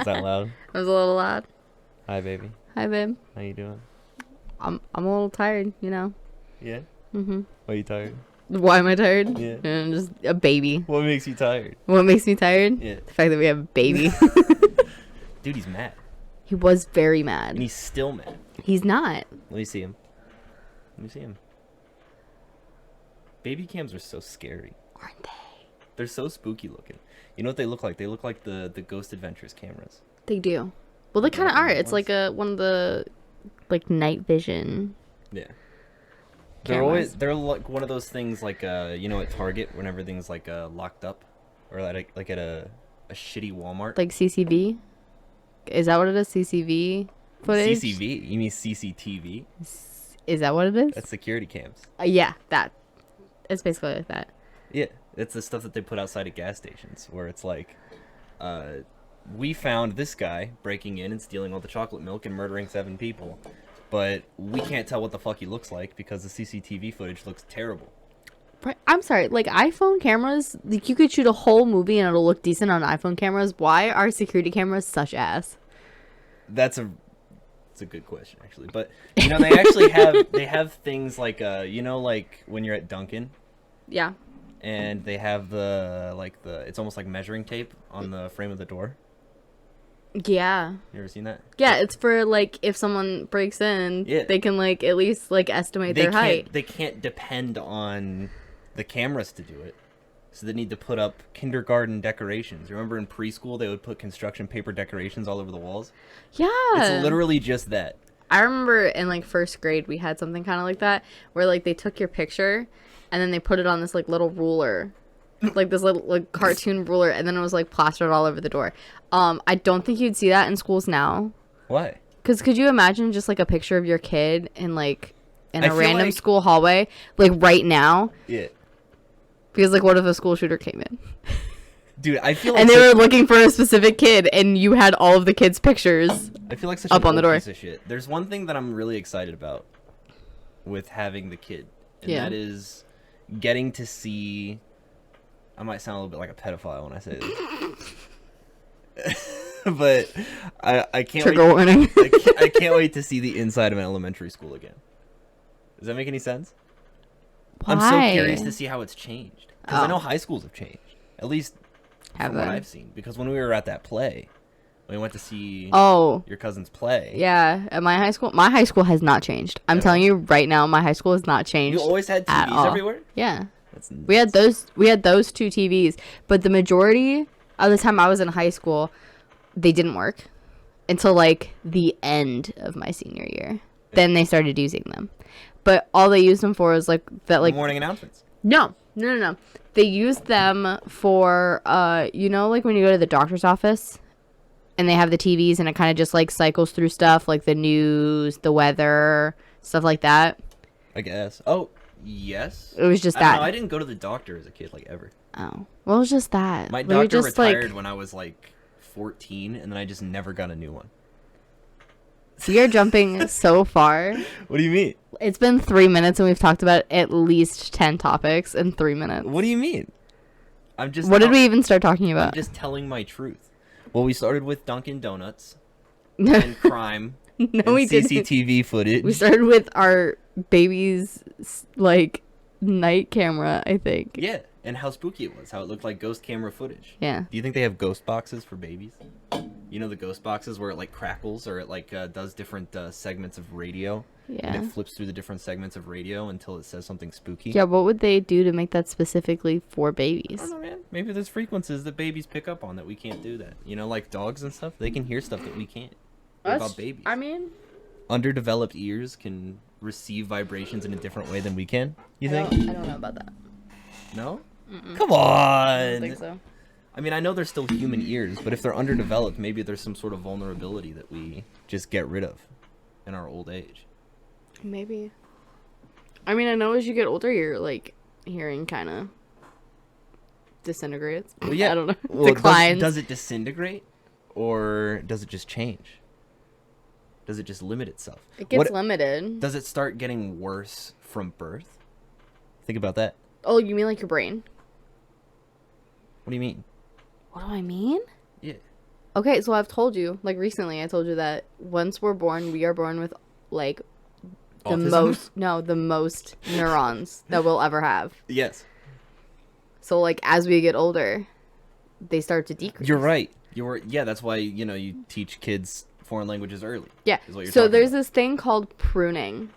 Was that loud? It was a little loud. Hi, baby. Hi, babe. How you doing? I'm a little tired, you know. Yeah? Mm-hmm. Why are you tired? Why am I tired? Yeah. I'm just a baby. What makes you tired? What makes me tired? Yeah. The fact that we have a baby. Dude, he's mad. He was very mad. And he's still mad. He's not. Let me see him. Let me see him. Baby cams are so scary. Aren't they? They're so spooky looking. You know what they look like? They look like the Ghost Adventures cameras. They do. Well, they kind of are. It's like one of the like night vision. Yeah. Cameras. They're like one of those things like you know, at Target when everything's like locked up, or like at a shitty Walmart. Like CCV. Is that what it is? CCV footage. CCV? You mean CCTV? Is that what it is? That's security cams. Yeah, that. It's basically like that. Yeah, it's the stuff that they put outside of gas stations where it's like, we found this guy breaking in and stealing all the chocolate milk and murdering 7 people, but we can't tell what the fuck he looks like because the CCTV footage looks terrible. Right. I'm sorry, like iPhone cameras, like you could shoot a whole movie and it'll look decent on iPhone cameras. Why are security cameras such ass? It's a good question actually, but you know they actually have things like you know, like when you're at Dunkin'. Yeah. And they have it's almost like measuring tape on the frame of the door. Yeah. You ever seen that? Yeah, it's for like if someone breaks in, Yeah. they can like at least like estimate their height. They can't depend on the cameras to do it. So they need to put up kindergarten decorations. Remember in preschool they would put construction paper decorations all over the walls? Yeah. It's literally just that. I remember in like first grade we had something kind of like that where like they took your picture and then they put it on this like little ruler. Like this little like cartoon ruler, and then it was like plastered all over the door. I don't think you'd see that in schools now. Why? Because could you imagine just like a picture of your kid in like in I a feel random like- school hallway like right now? Yeah. Because like what if a school shooter came in Dude, I feel like and they were looking for a specific kid and you had all of the kids' pictures? I feel like such up an on the old door. piece of shit. There's one thing that I'm really excited about with having the kid, and Yeah. that is getting to see. I might sound a little bit like a pedophile when I say this, but I can't. Trigger warning. I can't wait to see the inside of an elementary school again. Does that make any sense? Why? I'm so curious to see how it's changed because I Oh. know high schools have changed, at least Have from what they? I've seen. Because when we were at that play, when we went to see Oh. your cousin's play. Yeah, at my high school has not changed. I'm telling you right now, my high school has not changed. You always had at TVs all. everywhere? Yeah. That's We had those 2 TVs, but the majority of the time I was in high school, they didn't work until like the end of my senior year. Then they started using them. But all they used them for was like that like morning announcements. No. They used them for you know, like when you go to the doctor's office and they have the TVs and it kind of just like cycles through stuff like the news, the weather, stuff like that. I guess. Oh, yes. It was just I don't that. know, I didn't go to the doctor as a kid, like, ever. Oh. Well, it was just that. My We were doctor just, retired like, when I was, like, 14, and then I just never got a new one. you're jumping so far. What do you mean? It's been 3 minutes and we've talked about at least 10 topics in 3 minutes. What do you mean? I'm just. What did we even start talking I'm about? just telling my truth. Well, we started with Dunkin' Donuts and crime. No, and we didn't. CCTV footage. We started with our baby's like night camera, I think. Yeah, and how spooky it was. How it looked like ghost camera footage. Yeah. Do you think they have ghost boxes for babies? You know the ghost boxes where it like crackles or it like does different segments of radio. And Yeah. it flips through the different segments of radio until it says something spooky. Yeah, what would they do to make that specifically for babies? I don't know, man. Maybe there's frequencies that babies pick up on that we can't do that. You know, like dogs and stuff. They can hear stuff that we can't. What about babies? I mean, Underdeveloped ears can receive vibrations in a different way than we can. You I think? don't know about that. No? Come on. I don't think so. I mean, I know they're still human ears, but if they're underdeveloped, maybe there's some sort of vulnerability that we just get rid of in our old age. Maybe. I mean, I know as you get older, your like hearing kind of disintegrates. Well, yeah. I don't know. Well, Declines. Does it disintegrate, or does it just change? Does it just limit itself? It gets limited. Does it start getting worse from birth? Think about that. Oh, you mean like your brain? What do you mean? What do I mean? Yeah. Okay, so I've told you, like recently, I told you that once we're born, we are born with like Autism? the most neurons that we'll ever have. Yes. So like as we get older, they start to decrease. You're right. Yeah, that's why, you teach kids foreign languages early. Yeah. Is what you're So talking there's about. this thing called pruning.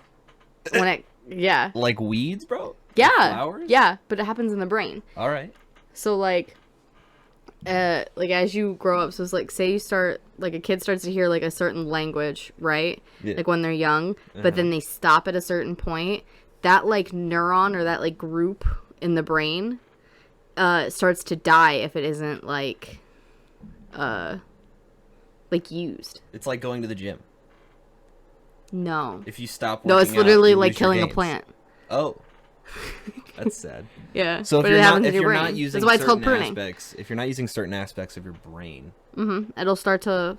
Yeah. Like weeds, bro? Yeah. Like flowers? Yeah, but it happens in the brain. All right. So like as you grow up, so it's like say you start like a kid starts to hear like a certain language, right? Yeah. Like when they're young, but then they stop at a certain point, that like neuron or that like group in the brain starts to die if it isn't like used. It's like going to the gym. No. If you stop No, working it's literally out, you like lose your killing a gains. plant. Oh. That's sad. Yeah. So but if it happens in if your you're brain. not using That's why it's called certain pruning. aspects, if you're not using certain aspects of your brain, It'll start to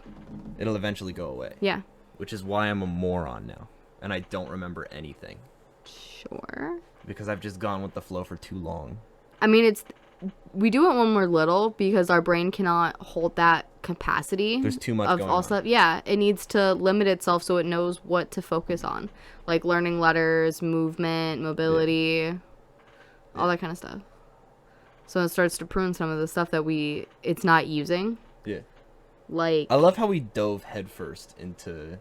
it'll eventually go away. yeah. Which is why I'm a moron now, and I don't remember anything Sure. because I've just gone with the flow for too long. I mean, we do it when we're little because our brain cannot hold that capacity. There's too much of going all on. stuff. Yeah, it needs to limit itself so it knows what to focus on, like learning letters, movement, mobility, all that kind of stuff. So it starts to prune some of the stuff that it's not using. Yeah. Like I love how we dove headfirst into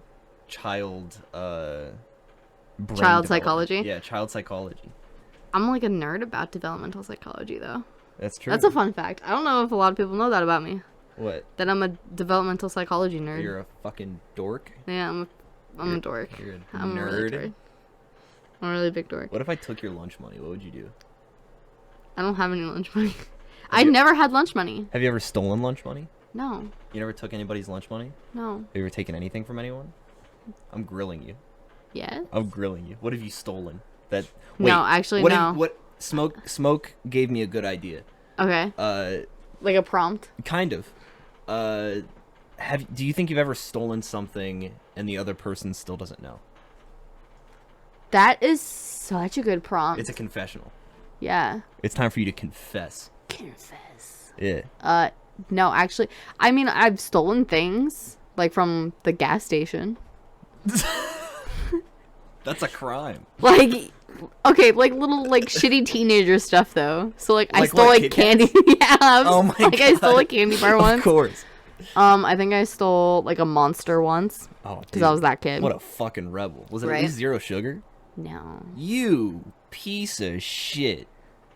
child brain development. psychology? Yeah, child psychology. I'm like a nerd about developmental psychology, though. That's true. That's a fun fact. I don't know if a lot of people know that about me. What? That I'm a developmental psychology nerd. You're a fucking dork? Yeah, I'm a dork. You're a I'm a really nerd? dork. I'm a really big dork. What if I took your lunch money? What would you do? I don't have any lunch money. I never had lunch money. Have you ever stolen lunch money? No. You never took anybody's lunch money? No. Have you ever taken anything from anyone? I'm grilling you. Yes? I'm grilling you. What have you stolen? That No, actually, what no. What smoke gave me a good idea. Okay. Like a prompt? Kind of. Do you think you've ever stolen something and the other person still doesn't know? That is such a good prompt. It's a confessional. Yeah. It's time for you to confess. Confess. Yeah. No, actually, I mean, I've stolen things, like from the gas station. That's a crime. Like, okay, like little, like, shitty teenager stuff, though. So, like, I Like stole, what, like, Kit candy. Yeah. Oh my like, I stole a God. candy bar once. Of course. I think I stole, like, a Monster once. Oh, Because I was that kid. What a fucking rebel. Was it Right? at least zero sugar? No. You piece of shit.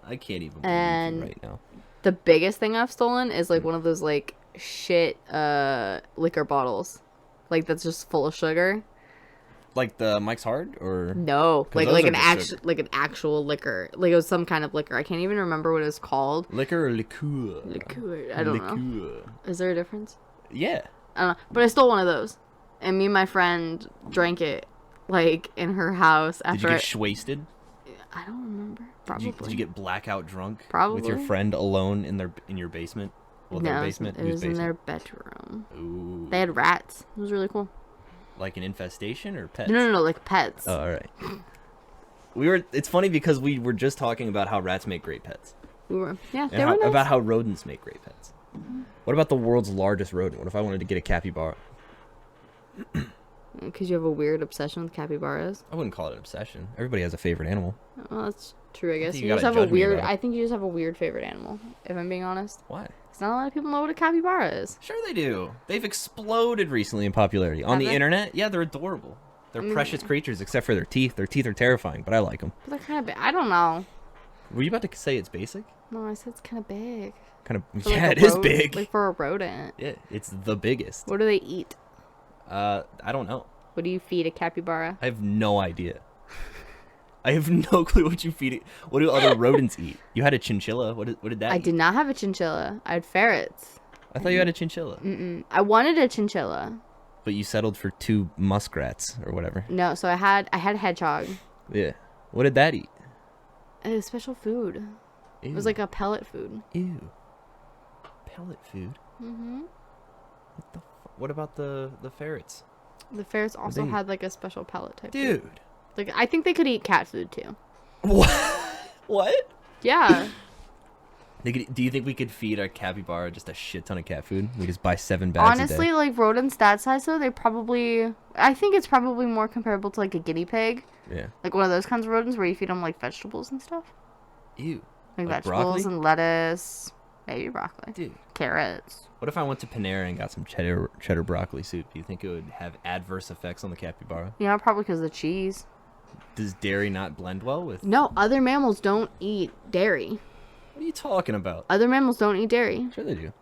I can't even believe And- you right now. The biggest thing I've stolen is, like, one of those, like, shit liquor bottles. Like, that's just full of sugar. Like the Mike's Hard or No, 'Cause like those are an just sugar. like an actual liquor. Like it was some kind of liquor. I can't even remember what it was called. liquor or liqueur? Liqueur. I don't know. Liqueur. Is there a difference? Yeah. I don't know. But I stole one of those, and me and my friend drank it, like in her house Did after. you get wasted? I don't remember. Probably. Did you get blackout drunk? With Probably. your friend alone in your basement? Well, no, their it was, basement. it Whose was in basement? their bedroom. Ooh. They had rats. It was really cool. Like an infestation or pets? No, like pets. Oh, all right. It's funny because we were just talking about how rats make great pets. We were. Yeah, And they were nice. about how rodents make great pets. What about the world's largest rodent? What if I wanted to get a capybara? Because you have a weird obsession with capybaras. I wouldn't call it an obsession. Everybody has a favorite animal. Well, that's true, I guess. think You you just gotta have a judge me weird. about it. I think you just have a weird favorite animal. If I'm being honest, Why? because not a lot of people know what a capybara is. Sure they do. They've exploded recently in popularity. On Have the they? internet, yeah, they're adorable. They're precious creatures, except for their teeth. Their teeth are terrifying, but I like them. But they're kind of big. I don't know. Were you about to say it's basic? No, I said it's kind of big. Kind of. For, Yeah, like, it a is big. Like for a rodent. Yeah, it's the biggest. What do they eat? I don't know. What do you feed a capybara? I have no idea. I have no clue what you feed it. What do other rodents eat? You had a chinchilla. What did that I eat? did not have a chinchilla. I had ferrets. I thought you had a chinchilla. I wanted a chinchilla. But you settled for 2 muskrats or whatever. No, so I had a hedgehog. Yeah. What did that eat? It was special food. Ew. It was like a pellet food. Ew. Pellet food? Mm-hmm. What about the ferrets? The ferrets also they- had like a special pellet type. Food. Dude. Like I think they could eat cat food too. What? What? Yeah. Do you think we could feed our capybara just a shit ton of cat food? We just buy 7 bags Honestly, a day. like rodents that size, though, they probably. I think it's probably more comparable to like a guinea pig. Yeah. Like one of those kinds of rodents where you feed them like vegetables and stuff. Ew. Like broccoli? vegetables and lettuce, maybe broccoli, Dude. carrots. What if I went to Panera and got some cheddar broccoli soup? Do you think it would have adverse effects on the capybara? Yeah, probably because of the cheese. Does dairy not blend well with? No, other mammals don't eat dairy. What are you talking about? Other mammals don't eat dairy. Sure they do.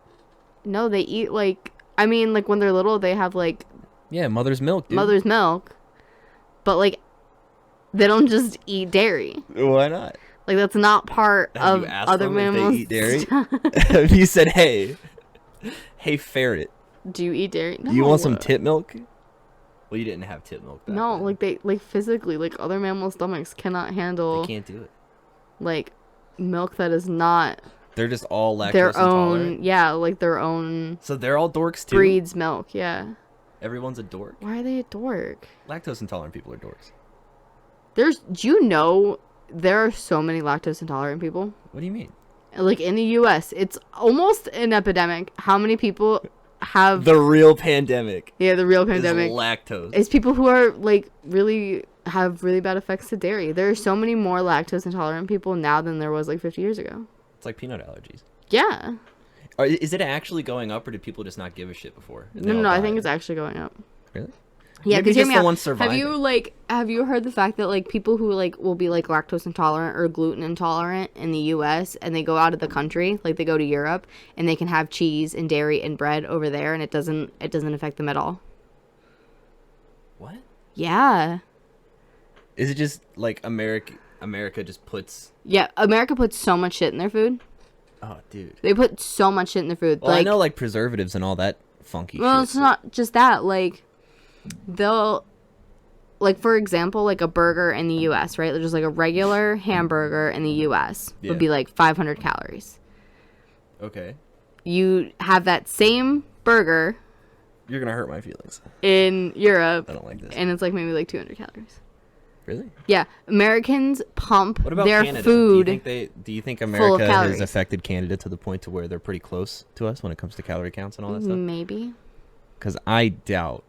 No, they eat like. I mean, like when they're little, they have like. Yeah, mother's milk, dude. Mother's milk, but like, they don't just eat dairy. Why not? Like that's not part Have of you asked other them mammals. if they eat dairy? Have you said, hey ferret, Do you eat dairy? No. you want some tit milk? Well, you didn't have tit milk back No, then. like they like physically, like other mammal stomachs cannot handle They can't do it. like milk that is not They're just all lactose their intolerant. own. Yeah, like their own So they're all dorks too? breed's milk. Yeah. Everyone's a dork? Why are they a dork? Lactose intolerant people are dorks. Do you know there are so many lactose intolerant people? What do you mean? Like in the U.S., it's almost an epidemic. How many people have The real pandemic the real pandemic is lactose. is people who are like really have really bad effects to dairy. There are so many more lactose intolerant people now than there was like 50 years ago. It's like peanut allergies. Yeah. Is it actually going up, or did people just not give a shit before? and they No, all I died? think it's actually going up. Really? Yeah, Maybe because hear just me the out. ones surviving. Have you heard the fact that like people who like will be like lactose intolerant or gluten intolerant in the U.S. and they go out of the country, like they go to Europe and they can have cheese and dairy and bread over there and it doesn't affect them at all. What? Yeah. Is it just like America just puts... Yeah, America puts so much shit in their food. Oh, dude. They put so much shit in their food. Well, like, I know like preservatives and all that funky well, shit. it's not just that. Like, they'll, like, for example, like a burger in the U.S., right? Just like a regular hamburger in the U.S. Yeah. would be like 500 calories. Okay. You have that same burger You're going to hurt my feelings. in Europe, I don't like this. and it's like maybe like 200 calories. Really? Yeah, Americans pump What about their Canada? food. Do you think full of America has calories. affected Canada to the point to where they're pretty close to us when it comes to calorie counts and all that stuff? Maybe. Because I doubt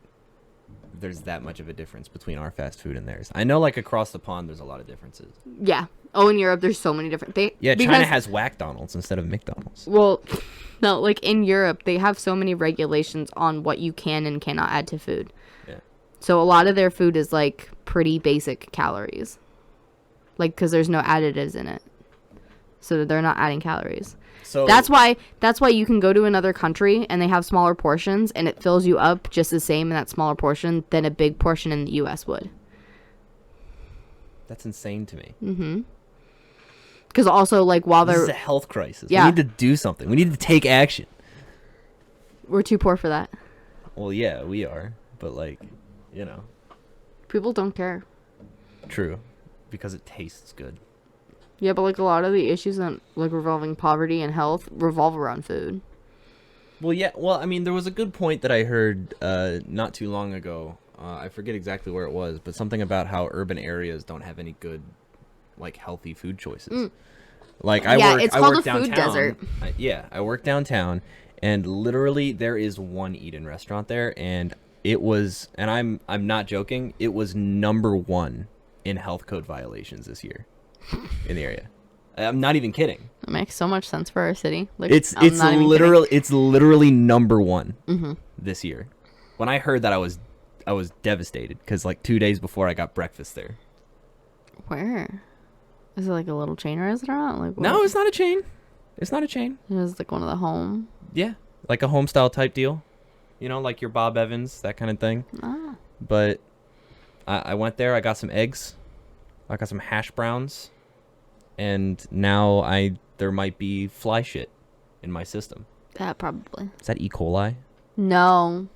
there's that much of a difference between our fast food and theirs. I know like across the pond there's a lot of differences. Yeah. Oh, in Europe, there's so many different. Yeah, because- China has Whackdonald's instead of McDonald's. Well, no, like in Europe, they have so many regulations on what you can and cannot add to food. Yeah. So a lot of their food is like pretty basic calories. Like, because there's no additives in it. So they're not adding calories. So That's why you can go to another country and they have smaller portions and it fills you up just the same in that smaller portion than a big portion in the US would. That's insane to me. Mm-hmm. Because also, like, while This is a they're... health crisis. Yeah. We need to do something. We need to take action. We're too poor for that. Well, yeah, we are. But like, you know, People don't care. true. Because it tastes good. Yeah, but like a lot of the issues that like revolving poverty and health revolve around food. Well, yeah. Well, I mean, there was a good point that I heard not too long ago. I forget exactly where it was, but something about how urban areas don't have any good, like, healthy food choices. Like I Yeah, work, it's I called work a food downtown. desert. I work downtown, and literally there is one eat-in restaurant there, and it was, and I'm not joking, it was #1 in health code violations this year in the area. I'm not even kidding. It makes so much sense for our city. Like, It's I'm not even literally #1 Mm-hmm. this year. When I heard that, I was devastated because like 2 days before I got breakfast there. kidding. Where? Is it like a little chain restaurant? Like, No, what? it's not a chain. It's not a chain. It was like one of the home. Yeah, like a home style type deal. You know, like your Bob Evans, that kind of thing. Ah. But I went there. I got some eggs. I got some hash browns, and now there might be fly shit in my system. That probably. Is that E. coli? No.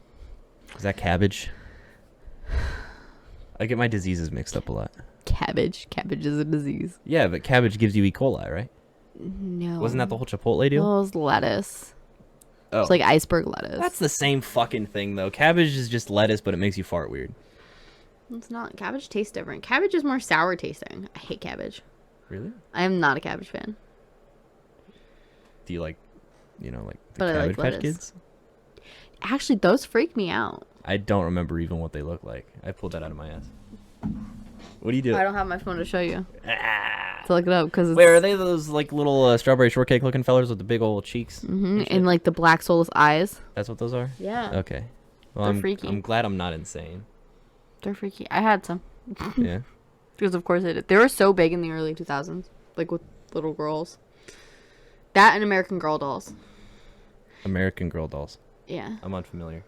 Is that cabbage? I get my diseases mixed up a lot. Cabbage. Cabbage is a disease. Yeah, but cabbage gives you E. coli, right? No. Wasn't that the whole Chipotle deal? Well, it was lettuce. Oh, It's like iceberg lettuce. that's the same fucking thing, though. Cabbage is just lettuce, but it makes you fart weird. It's not. Cabbage tastes different. Cabbage is more sour tasting. I hate cabbage. Really? I am not a cabbage fan. Do you like, like the But I Cabbage like Patch lettuce. Kids? Actually, those freak me out. I don't remember even what they look like. I pulled that out of my ass. What do you do? I don't have my phone to show you. Ah. To look it up because it's... Wait, are they those like little strawberry shortcake looking fellers with the big old cheeks? and like the black soulless eyes. That's what those are? Yeah. Okay. Well, They're I'm freaky. I'm glad I'm not insane. They're freaky. I had some. Yeah. Because of course they did. They were so big in the early 2000s. Like with little girls. That and American Girl dolls. American Girl dolls. Yeah. I'm unfamiliar.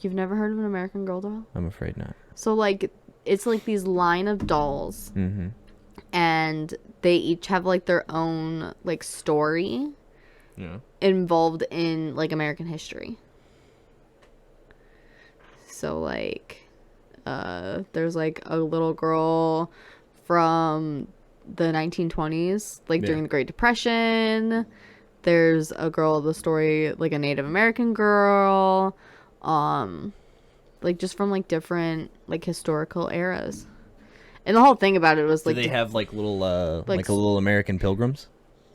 You've never heard of an American Girl doll? I'm afraid not. So like it's like these line of dolls. Mm-hmm. And they each have like their own like story Yeah. involved in like American history. So like there's like a little girl from the 1920s, like during the Great Depression. There's a girl, the story, like a Native American girl, like just from like different like historical eras. And the whole thing about it was like, do they have like little like a s- little American pilgrims?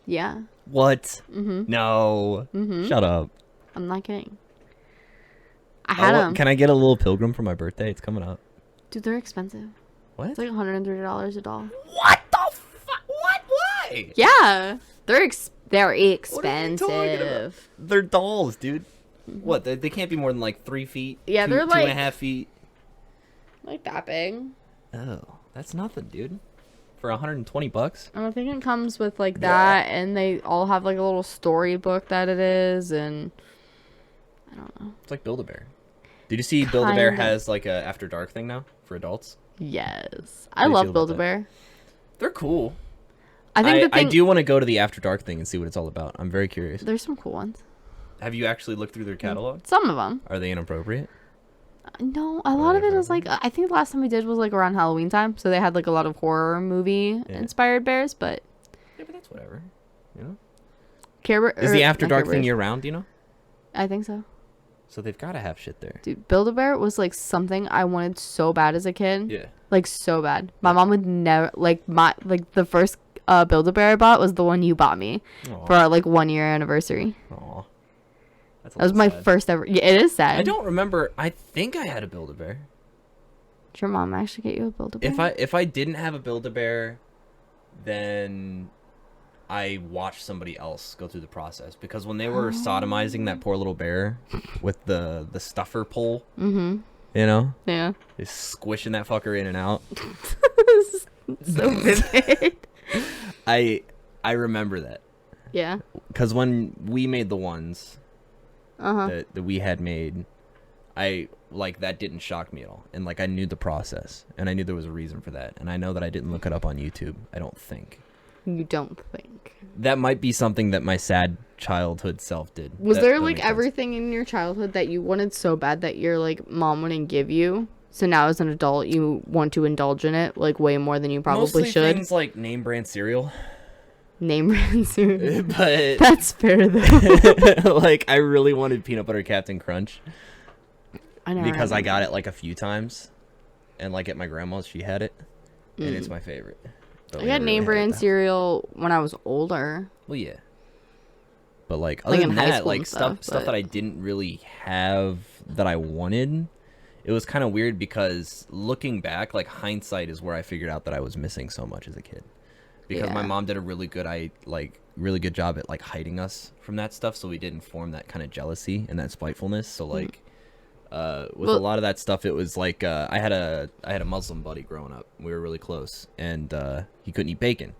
yeah, What? No. Shut up. I'm not kidding. I had them. Can I get a little pilgrim for my birthday? It's coming up. Dude, they're expensive. What? It's like $130 a doll. What the fuck? What? Why? Yeah, they're What are you expensive. talking about? They're dolls, dude. What? They can't be more than like 3 feet. Yeah, two, they're like 2.5 feet. like that big. Oh, that's nothing, dude. For $120. And I think it comes with like that, and they all have like a little storybook that it is, and I don't know. It's like Build-A-Bear. Did you see Build-A-Bear Kinda. has like a After Dark thing now for adults? Yes, How I do you love feel about Build-A-Bear. They're cool. I think the I thing do want to go to the After Dark thing and see what it's all about. I'm very curious. there's some cool ones. Have you actually looked through their catalog? Some of them. Are they inappropriate? No, a lot of it is like I think the last time we did was like around Halloween time, so they had like a lot of horror movie inspired bears, but Yeah, but that's whatever. You know? Care Bear Is the After not Dark Care thing Bears. year round, you know? I think so. So they've got to have shit there. Dude, Build-A-Bear was like something I wanted so bad as a kid. Yeah. Like so bad. My mom would never like the first Build-A-Bear I bought was the one you bought me for our like 1 year anniversary. Aw. That's a That was little my sad. first ever. Yeah, it is sad. I don't remember. I think I had a Build-A-Bear. Did your mom actually get you a Build-A-Bear? If I didn't have a Build-A-Bear, then I watched somebody else go through the process, because when they were sodomizing that poor little bear with the stuffer pole, Mm-hmm. you know, Yeah. they squishing that fucker in and out. So vivid. I remember that, Yeah. because when we made the ones Uh-huh. that we had made, I like that didn't shock me at all, and like I knew the process, and I knew there was a reason for that, and I know that I didn't look it up on YouTube. I don't think. You don't think. That might be something that my sad childhood self did. Was That- there that like makes sense. everything in your childhood that you wanted so bad that your like mom wouldn't give you? So now as an adult you want to indulge in it like way more than you probably Mostly should. things like name brand cereal, Name brand cereal. but That's fair though. like I really wanted peanut butter Captain Crunch I know. because I got it like a few times, and like at my grandma's she had it, and it's my favorite. But I we got never name really had it brand at the house. cereal when I was older. Well, yeah. But like Like other in than high that, school like and stuff stuff, that I didn't really have that I wanted, it was kind of weird because looking back, like hindsight is where I figured out that I was missing so much as a kid. Because my Yeah. mom did a really good job at like hiding us from that stuff, so we didn't form that kind of jealousy and that spitefulness. So like with a lot of that stuff, it was like I had a Muslim buddy growing up. We were really close, and he couldn't eat bacon,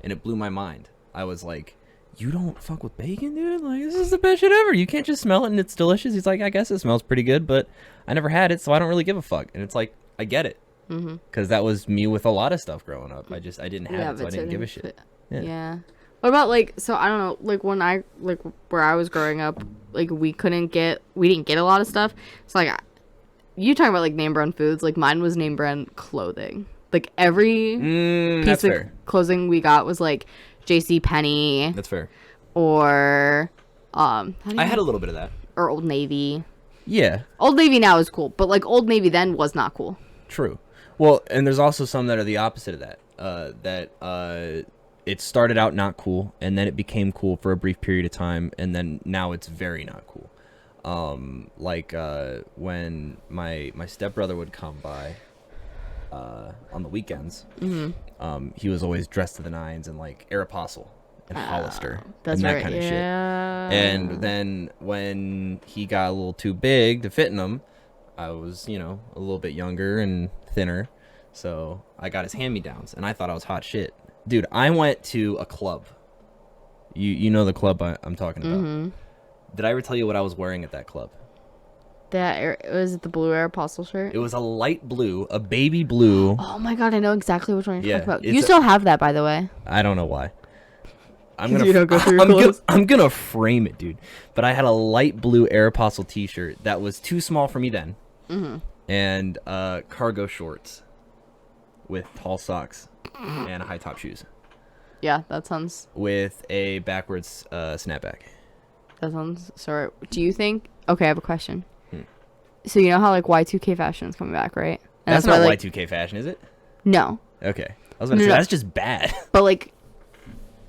and it blew my mind. I was like, "You don't fuck with bacon, dude? Like, this is the best shit ever. You can't just smell it and it's delicious." He's like, "I guess it smells pretty good, but I never had it, so I don't really give a fuck." And it's like, I get it, because that was me with a lot of stuff growing up. I didn't have it, so I didn't give a shit. Yeah. What about like, so I don't know, like when I like where I was growing up, like we didn't get a lot of stuff. So like you talking about like name brand foods, like mine was name brand clothing. Like every That's piece of fair. clothing we got was like J.C. Penney That's fair. or I had a little bit of that. or Old Navy. Yeah, Old Navy now is cool, but like Old Navy then was not cool. true. Well, and there's also some that are the opposite of that. it started out not cool, and then it became cool for a brief period of time, and then now it's very not cool. When my stepbrother would come by on the weekends, he was always dressed to the nines in like Aeropostale and Hollister and that kind of shit. And then when he got a little too big to fit in him, I was, a little bit younger and thinner, so I got his hand-me-downs, and I thought I was hot shit. Dude, I went to a club. You know the club I'm talking about. Did I ever tell you what I was wearing at that club? Was it the blue Aeropostale shirt? It was a light blue, a baby blue. Oh my god, I know exactly which one you're talking about. You still have that, by the way. I don't know why. You don't go through your clothes. I'm gonna frame it, dude. But I had a light blue Aeropostale t-shirt that was too small for me then. And cargo shorts with tall socks and high top shoes. Yeah, that sounds... With a backwards snapback. That sounds... Sorry. Do you think... Okay, I have a question. So you know how like Y2K fashion is coming back, right? And that's not Y2K fashion, is it? No. Okay. I was gonna say, that's just bad. But like,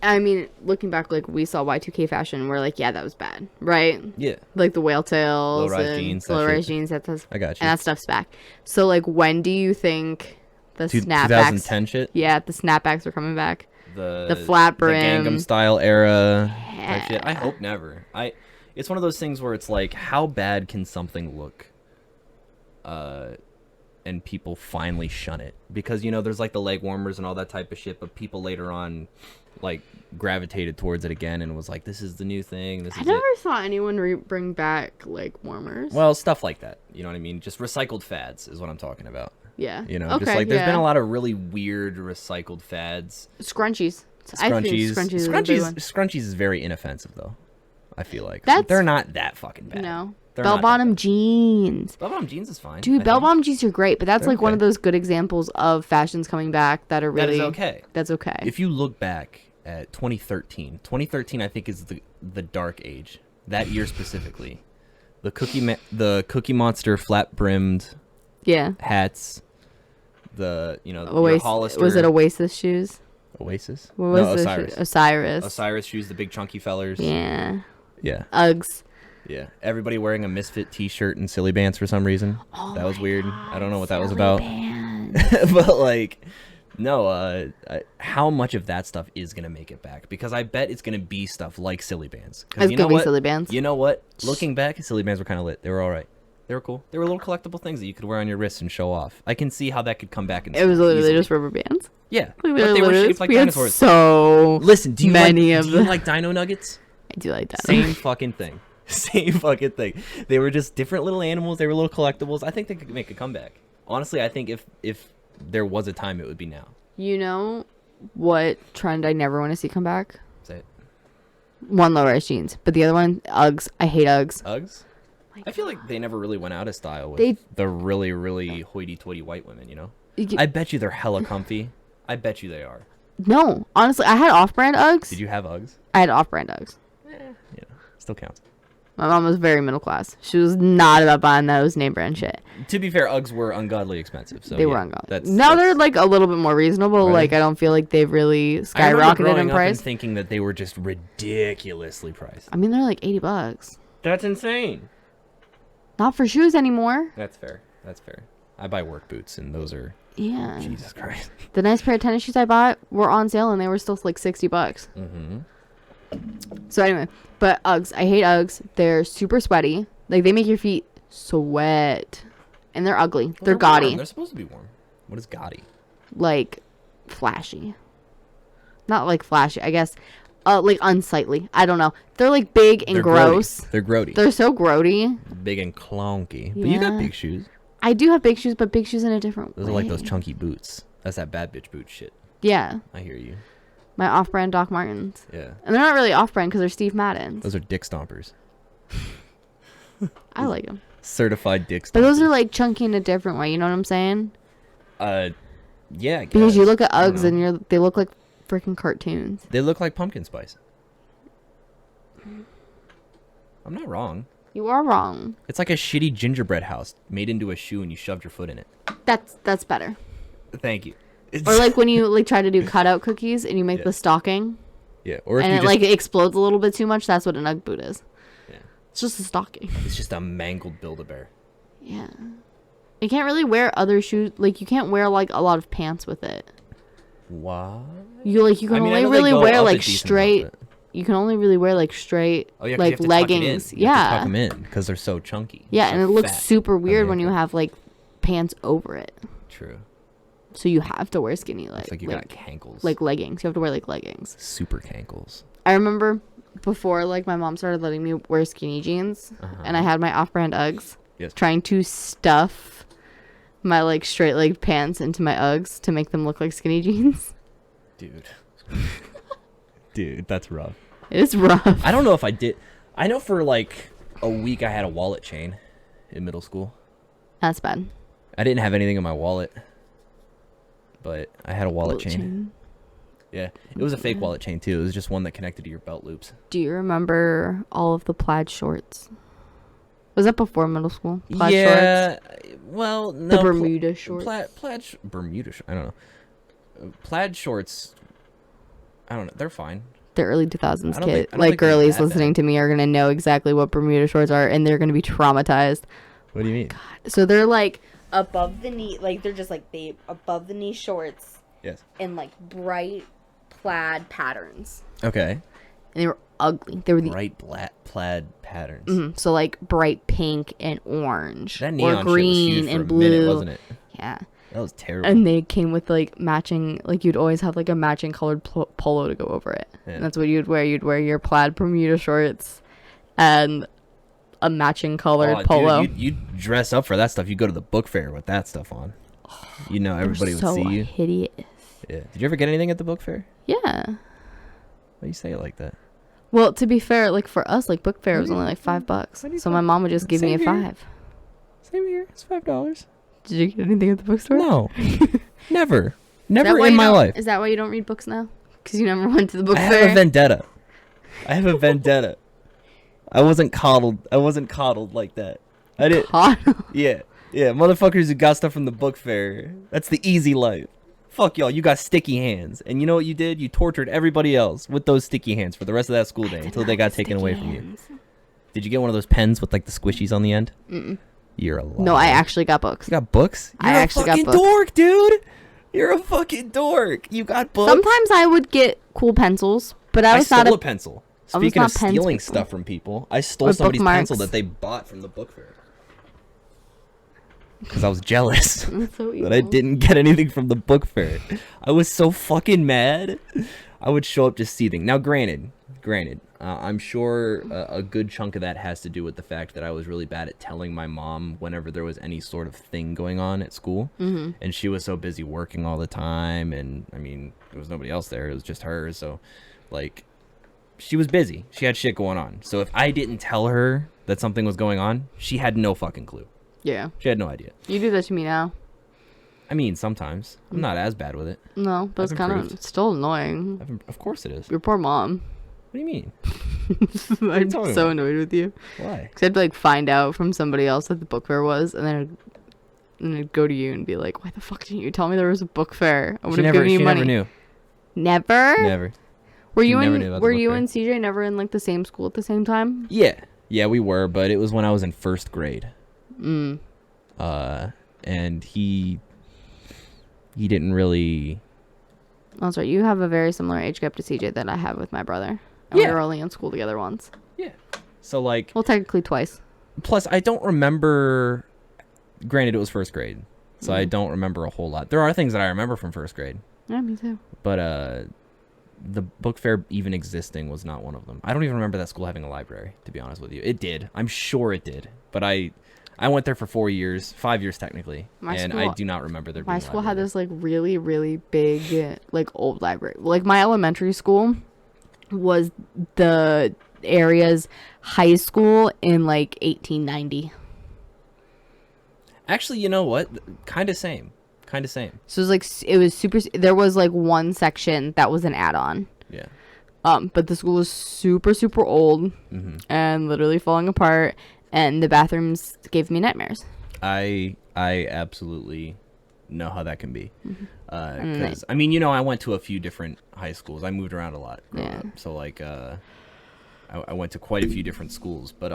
I mean, looking back, like we saw Y2K fashion, and we're like, yeah, that was bad, right? Yeah. Like the whale tails, low-rise jeans, low-rise jeans. I got you. And that stuff's back. So like, when do you think the snapbacks? 2010 shit. Yeah, the snapbacks are coming back. The flat brim, the Gangnam Style era type shit. I hope never. It's one of those things where it's like, how bad can something look? And people finally shun it because there's like the leg warmers and all that type of shit, but people later on like gravitated towards it again and was like, this is the new thing. I never saw anyone bring back leg warmers. Well, stuff like that, you know what I mean? Just recycled fads is what I'm talking about. Yeah. Just like there's been a lot of really weird recycled fads. Scrunchies. I think scrunchies is very inoffensive though. I feel like they're not that fucking bad. No. Bell-bottom jeans. Bell-bottom jeans is fine. Dude, bell-bottom jeans are great, but that's one of those good examples of fashions coming back that are really... That is okay. That's okay. If you look back at 2013 I think is the dark age. That year specifically. The Cookie Monster flat-brimmed hats. The, your Hollister... Was it Oasis shoes? Oasis? What was Osiris. Osiris shoes, the big chunky fellers. Yeah. Yeah. Uggs. Yeah, everybody wearing a Misfit t-shirt and silly bands for some reason. Oh that was weird. God, I don't know what that was about. But like, no, how much of that stuff is going to make it back? Because I bet it's going to be stuff like silly bands. It's going to be silly bands. You know what? Looking back, silly bands were kind of lit. They were all right. They were cool. They were little collectible things that you could wear on your wrist and show off. I can see how that could come back. It was literally just rubber bands. Yeah, but they were shaped like dinosaurs. Listen, do you like Dino Nuggets? I do like Dino. Same fucking thing. Same fucking thing. They were just different little animals. They were little collectibles. I think they could make a comeback. Honestly, I think if there was a time, it would be now. You know what trend I never want to see come back? Say it. One, low-rise jeans. But the other one, Uggs. I hate Uggs. Uggs? I feel like they never really went out of style with the really, really hoity-toity white women, I bet you they're hella comfy. I bet you they are. No. Honestly, I had off-brand Uggs. Did you have Uggs? I had off-brand Uggs. Still counts. My mom was very middle class. She was not about buying those name brand shit. To be fair, Uggs were ungodly expensive. So they were ungodly. Now they're like a little bit more reasonable. Right? Like I don't feel like they've really skyrocketed in price. Up and thinking that they were just ridiculously priced. I mean, they're like $80. That's insane. Not for shoes anymore. That's fair. I buy work boots, and those are. Yeah. Jesus Christ. The nice pair of tennis shoes I bought were on sale, and they were still like $60. Mm-hmm. So anyway, but Uggs. I hate Uggs. They're super sweaty. Like, they make your feet sweat. And they're ugly. Well, they're gaudy. Warm. They're supposed to be warm. What is gaudy? Like, flashy. Not like flashy, I guess. Like, unsightly. I don't know. They're, like, big and gross. Grody. They're grody. They're so grody. Big and clonky. But you got big shoes. I do have big shoes, but big shoes in a different way. Those are like those chunky boots. That's that bad bitch boot shit. Yeah. I hear you. My off-brand Doc Martens. Yeah. And they're not really off-brand because they're Steve Madden's. Those are dick stompers. I like them. Certified dick stompers. But those are like chunky in a different way. You know what I'm saying? Yeah. I guess. Because you look at Uggs and they look like freaking cartoons. They look like pumpkin spice. I'm not wrong. You are wrong. It's like a shitty gingerbread house made into a shoe and you shoved your foot in it. That's better. Thank you. Or like when you like try to do cutout cookies and you make the stocking. Yeah. Or if and you it like explodes a little bit too much. That's what an Ugg boot is. Yeah. It's just a stocking. It's just a mangled Build-A-Bear. Yeah. You can't really wear other shoes. Like you can't wear like a lot of pants with it. Why? You can only really wear like straight. You can only really wear like straight like leggings. You have to tuck them in because they're so chunky. Yeah, and it looks super weird when you have like pants over it. True. So you have to wear skinny It's like you got cankles. Like leggings. You have to wear like leggings. Super cankles. I remember before like my mom started letting me wear skinny jeans and I had my off-brand Uggs. Yes. Trying to stuff my like straight leg pants into my Uggs to make them look like skinny jeans. Dude. Dude, that's rough. It is rough. I don't know if I did. I know for like a week I had a wallet chain in middle school. That's bad. I didn't have anything in my wallet, but I had a wallet chain. Yeah, it was a fake wallet chain too. It was just one that connected to your belt loops. Do you remember all of the plaid shorts? Was that before middle school? Plaid shorts? Well, no. The Bermuda shorts? Bermuda shorts. I don't know. Plaid shorts, I don't know. They're fine. The early 2000s kid. Like like girlies listening to me are going to know exactly what Bermuda shorts are and they're going to be traumatized. What do you mean? God. So they're like above the knee. Like they're just like above the knee shorts. Yes. And like bright plaid patterns. Okay. And they were ugly. They were the bright plaid patterns. Mm-hmm. So like bright pink and orange, that neon or green shit was huge and for a blue, minute, wasn't it? Yeah. That was terrible. And they came with like matching, like you'd always have like a matching colored polo to go over it. Yeah. And that's what you'd wear. You'd wear your plaid Bermuda shorts and a matching colored polo. Dude, you'd dress up for that stuff. You go to the book fair with that stuff on. You know, everybody would see you. Hideous. Yeah. Did you ever get anything at the book fair? Yeah. Why do you say it like that? Well, to be fair, like for us, like book fair was only like $5. So my mom would just give me a $5. Same here. It's $5. Did you get anything at the bookstore? No. Never. Never in my life. Is that why you don't read books now? Because you never went to the book fair? I have a vendetta. I wasn't coddled like that. I didn't. Coddled? Yeah. Yeah. Motherfuckers who got stuff from the book fair. That's the easy life. Fuck y'all. You got sticky hands. And you know what you did? You tortured everybody else with those sticky hands for the rest of that school day until they got taken away from you. Did you get one of those pens with like the squishies on the end? Mm-mm. You're a liar. No, I actually got books. You got books? You're a fucking dork, dude. You're a fucking dork. You got books? Sometimes I would get cool pencils, but I stole a pencil. Speaking of stealing stuff from people, I stole somebody's pencil that they bought from the book fair. Because I was jealous that I didn't get anything from the book fair. I was so fucking mad. I would show up just seething. Now, granted, I'm sure a good chunk of that has to do with the fact that I was really bad at telling my mom whenever there was any sort of thing going on at school. Mm-hmm. And she was so busy working all the time. And, I mean, there was nobody else there. It was just her. So, like, she was busy. She had shit going on. So if I didn't tell her that something was going on, she had no fucking clue. Yeah. She had no idea. You do that to me now. I mean, sometimes. I'm not as bad with it. No, but it's kind of still annoying. Of course it is. Your poor mom. What do you mean? I'm so annoyed with you. Why? Because I'd like find out from somebody else that the book fair was, and then I'd go to you and be like, "Why the fuck didn't you tell me there was a book fair? I would have given you money." She never knew. Never? Never. Were you and CJ never in like the same school at the same time? Yeah, we were, but it was when I was in first grade. Mm. And he didn't really. That's right. You have a very similar age gap to CJ that I have with my brother. And we were only in school together once. Yeah. So like. Well, technically twice. Plus, I don't remember. Granted, it was first grade, so I don't remember a whole lot. There are things that I remember from first grade. Yeah, me too. But the book fair even existing was not one of them. I don't even remember that school having a library, to be honest with you. It did. I'm sure it did. But I went there for 5 years technically, I do not remember there being a library. My school had this like really, really big like old library. Like my elementary school was the area's high school in like 1890. Actually, you know what? Kind of same. So it was super. There was like one section that was an add-on. Yeah. But the school was super, super old and literally falling apart, and the bathrooms gave me nightmares. I absolutely know how that can be. Mm-hmm. Because I mean, I went to a few different high schools. I moved around a lot growing Yeah. up. So like, I went to quite a few different schools, but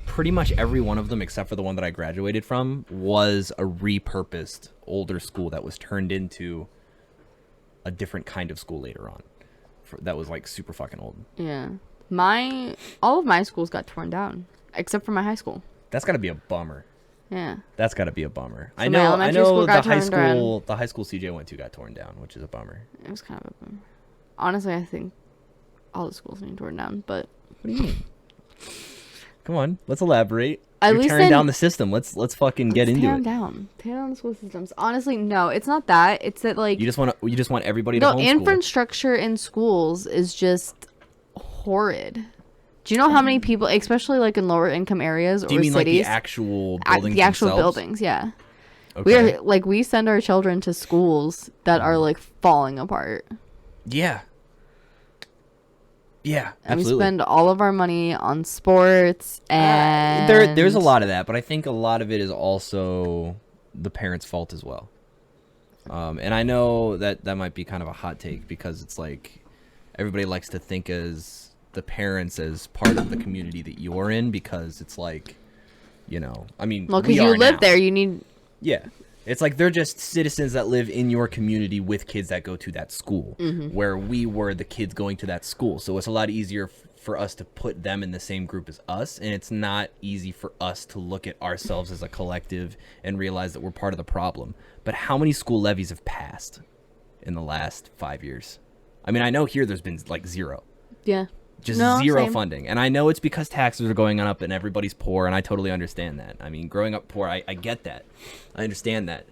pretty much every one of them, except for the one that I graduated from, was a repurposed older school that was turned into a different kind of school later on. That was like super fucking old. Yeah. All of my schools got torn down, except for my high school. That's got to be a bummer. Yeah. That's got to be a bummer. So I my know elementary school the got high turned down. school CJ went to got torn down, which is a bummer. It was kind of a bummer. Honestly, I think all the schools need torn down, but What do you mean? Come on, let's elaborate. At You're least tearing then- down the system. Let's fucking get into tear it. them down. Tear down the school systems. Honestly, no, it's not that. It's that like You just want everybody no to homeschool. infrastructure in schools is just horrid. Do you know how many people, especially like in lower income areas Do you or mean cities, like the actual buildings the actual themselves? buildings? Yeah, Okay. we send our children to schools that are like falling apart, Yeah. Yeah, and absolutely. we spend all of our money on sports and There's a lot of that, but I think a lot of it is also the parents' fault as well. And I know that might be kind of a hot take because it's like everybody likes to think as the parents as part of the community that you're in because it's like, I mean, Well, because we you are live now. there, you need. Yeah. It's like they're just citizens that live in your community with kids that go to that school, where we were the kids going to that school. So it's a lot easier for us to put them in the same group as us, and it's not easy for us to look at ourselves as a collective and realize that we're part of the problem. But how many school levies have passed in the last 5 years? I mean, I know here there's been like zero. Yeah. Just No, zero same. funding. And I know it's because taxes are going up and everybody's poor, and I totally understand that. I mean, growing up poor, I get that. I understand that.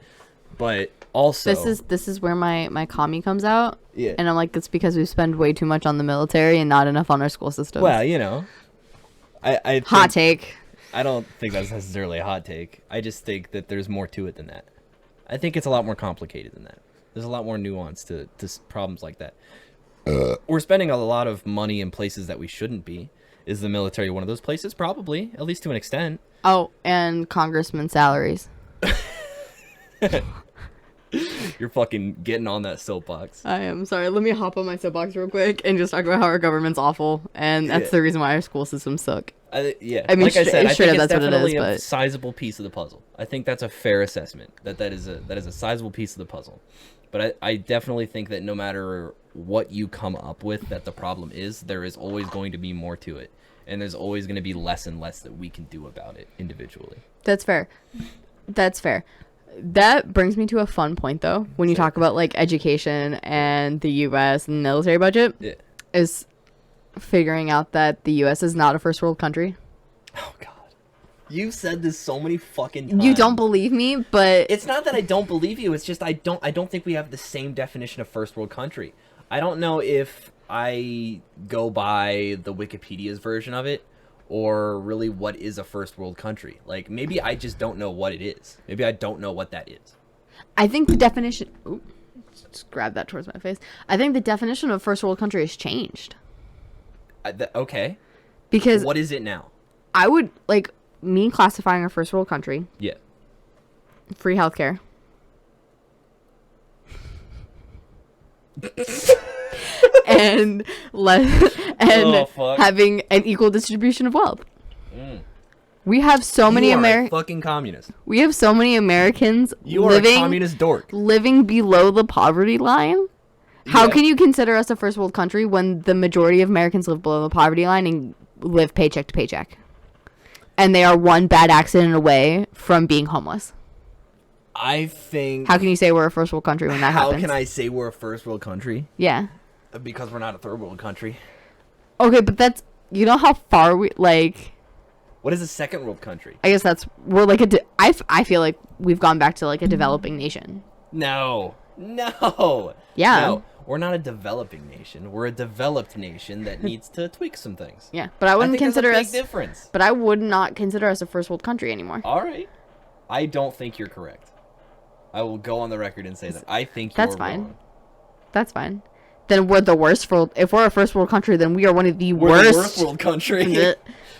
But also... This is where my commie comes out. Yeah. And I'm like, it's because we spend way too much on the military and not enough on our school system. Well, I Hot take. I don't think that's necessarily a hot take. I just think that there's more to it than that. I think it's a lot more complicated than that. There's a lot more nuance to problems like that. We're spending a lot of money in places that we shouldn't be. Is the military one of those places? Probably, at least to an extent. Oh, and congressman salaries. You're fucking getting on that soapbox. I am sorry. Let me hop on my soapbox real quick and just talk about how our government's awful, and that's Yeah. the reason why our school systems suck. Yeah, I mean, like I said, I straight think up, it's that's what it definitely is, a but- sizable piece of the puzzle. I think that's a fair assessment. That is a sizable piece of the puzzle. But I definitely think that no matter what you come up with that the problem is, there is always going to be more to it. And there's always going to be less and less that we can do about it individually. That's fair. That's fair. That brings me to a fun point, though. When you talk about like education and the U.S. and military budget, Yeah. is figuring out that the U.S. is not a first world country. Oh, God. You've said this so many fucking times. You don't believe me, but It's not that I don't believe you. It's just I don't think we have the same definition of first world country. I don't know if I go by the Wikipedia's version of it or really what is a first world country. Like maybe I just don't know what it is. Maybe I don't know what that is. I think the definition. Ooh, just grab that towards my face. I think the definition of first world country has changed Okay. because What is it now? I would like me classifying a first world country. Yeah. Free healthcare. and Oh, fuck. having an equal distribution of wealth. Mm. We have so many You are a Americans. fucking communist. We have so many Americans You are a communist dork. living below the poverty line. How Yeah. can you consider us a first world country when the majority of Americans live below the poverty line and live paycheck to paycheck? And they are one bad accident away from being homeless. I think. How can you say we're a first world country when that How happens? can I say we're a first world country? Yeah. Because we're not a third world country. Okay, but that's, you know how far we, like, What is a second world country? I guess that's, we're like I feel like we've gone back to like a developing nation. No. No. Yeah. No. We're not a developing nation. We're a developed nation that needs to tweak some things. Yeah, but I wouldn't think consider there's a us, big difference. but I would not consider us a first world country anymore. All right. I don't think you're correct. I will go on the record and say that I think That's you're fine. wrong. That's fine. Then we're the worst world. If we're a first world country, then we are one of the We're worst. the worst world country.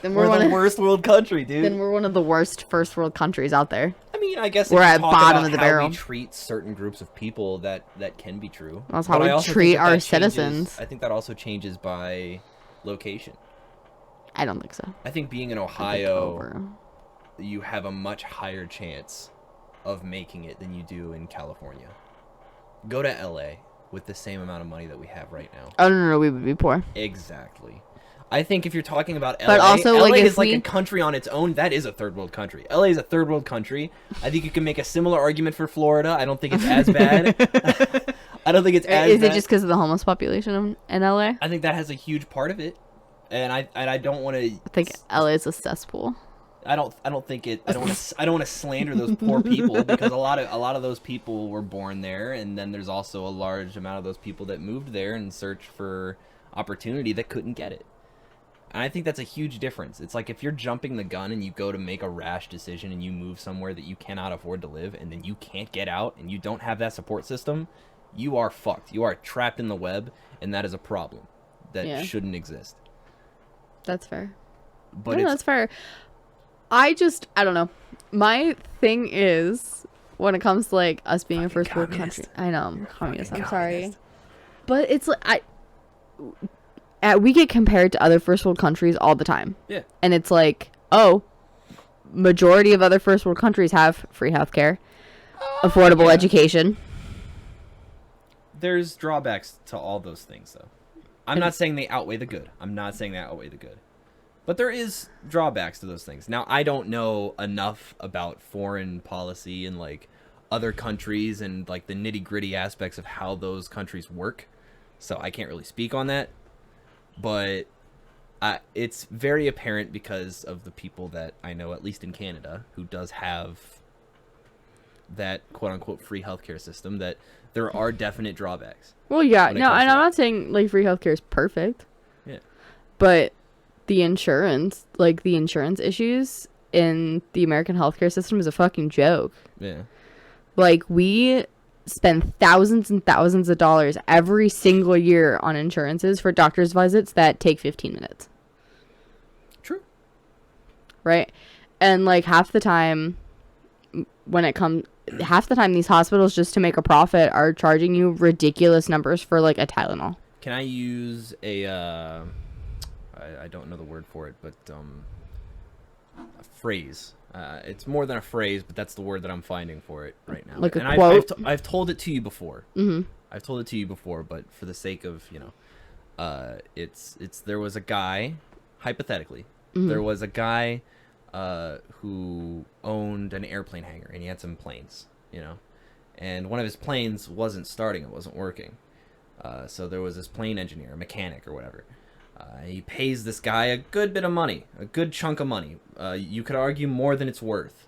Then We're one the of, worst world country, dude. Then we're one of the worst first world countries out there. I I mean, I guess We're if you at talk bottom about of the how barrel. we treat certain groups of people, that can be true. That's how But I we also treat think our that changes- citizens. I think that also changes by location. I don't think so. I think being in I think Ohio, over. you have a much higher chance of making it than you do in California. Go to LA with the same amount of money that we have right now. Oh no, we would be poor. Exactly. I think if you're talking about LA, But also, LA like, is if like we- a country on its own. That is a third world country. LA is a third world country. I think you can make a similar argument for Florida. I don't think it's as bad. I don't think it's as Is bad. it just because of the homeless population in LA? I think that has a huge part of it. And I don't want to. I think LA is a cesspool. I don't think it. I don't want to slander those poor people, because a lot of those people were born there, and then there's also a large amount of those people that moved there in search for opportunity that couldn't get it. And I think that's a huge difference. It's like if you're jumping the gun and you go to make a rash decision and you move somewhere that you cannot afford to live, and then you can't get out and you don't have that support system, you are fucked. You are trapped in the web, and that is a problem that shouldn't exist. That's fair. But no, that's fair. I don't know. My thing is, when it comes to like us being a first world country, I know I'm communist. I'm sorry, but it's like we get compared to other first world countries all the time. Yeah. And it's like, oh, majority of other first world countries have free healthcare, affordable education. There's drawbacks to all those things, though. I'm not saying they outweigh the good. But there is drawbacks to those things. Now, I don't know enough about foreign policy and like other countries and like the nitty-gritty aspects of how those countries work, so I can't really speak on that. But it's very apparent because of the people that I know, at least in Canada, who does have that quote-unquote free healthcare system, that there are definite drawbacks. Well, yeah. No, and I'm not saying like free healthcare is perfect. Yeah. But the insurance issues in the American healthcare system is a fucking joke. Yeah. Like, we spend thousands and thousands of dollars every single year on insurances for doctor's visits that take 15 minutes. True. Right? And like half the time these hospitals, just to make a profit, are charging you ridiculous numbers for like a Tylenol. Can I use a I don't know the word for it, but a phrase. It's more than a phrase, but that's the word that I'm finding for it right now. Like a and quote? I've told it to you before. Mm-hmm. I've told it to you before, but for the sake of, it's there was a guy, hypothetically, there was a guy who owned an airplane hangar, and he had some planes, and one of his planes wasn't starting, it wasn't working. So there was this plane engineer, a mechanic or whatever. He pays this guy a good bit of money, a good chunk of money. You could argue more than it's worth.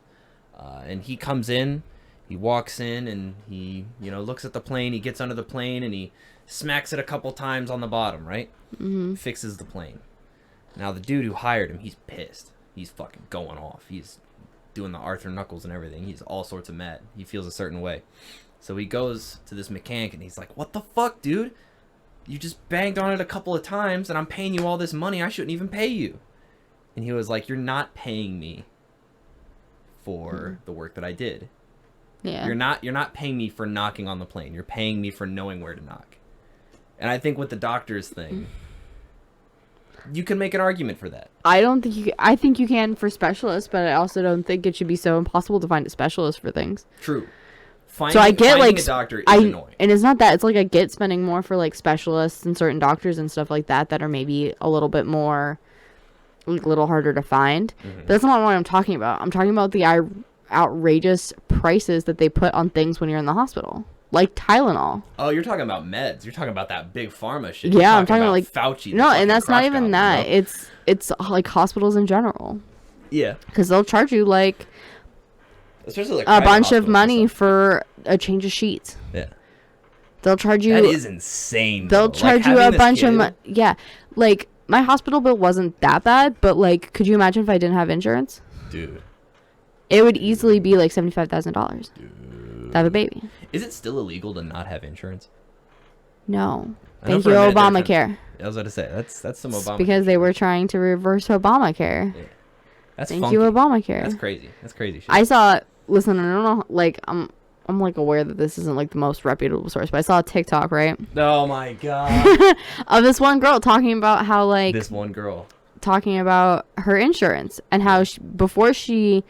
And he comes in, he walks in, and he, looks at the plane. He gets under the plane, and he smacks it a couple times on the bottom, right? Mm-hmm. Fixes the plane. Now, the dude who hired him, he's pissed. He's fucking going off. He's doing the Arthur Knuckles and everything. He's all sorts of mad. He feels a certain way. So he goes to this mechanic, and he's like, "What the fuck, dude? You just banged on it a couple of times, and I'm paying you all this money. I shouldn't even pay you." And he was like, "You're not paying me for the work that I did. Yeah. You're not paying me for knocking on the plane. You're paying me for knowing where to knock." And I think with the doctor's thing, you can make an argument for that. I think you can for specialists, but I also don't think it should be so impossible to find a specialist for things. True. Finding a doctor is annoying. And it's not that. It's like I get spending more for like specialists and certain doctors and stuff like that are maybe a little bit more, like, a little harder to find. But that's not what I'm talking about. I'm talking about the outrageous prices that they put on things when you're in the hospital, like Tylenol. Oh, you're talking about meds. You're talking about that big pharma shit. Yeah, I'm talking about like Fauci. No, and that's not even that. It's like hospitals in general. Yeah. Because they'll charge you like especially like a bunch of money for a change of sheets. Yeah. They'll charge you. That is insane. They'll charge you a bunch of money. Yeah. Like, my hospital bill wasn't that bad, but like, could you imagine if I didn't have insurance? Dude. It would easily be like $75,000 to have a baby. Is it still illegal to not have insurance? No. Thank you, Obamacare. I was about to say, that's some Obamacare. Because they were trying to reverse Obamacare. Yeah. That's Thank funky. you, Obamacare. That's crazy. That's crazy shit. I saw listen, I don't know, like, I'm like aware that this isn't like the most reputable source, but I saw a TikTok, right? Oh my god. Of this one girl talking about how, like, This one girl. talking about her insurance and how before she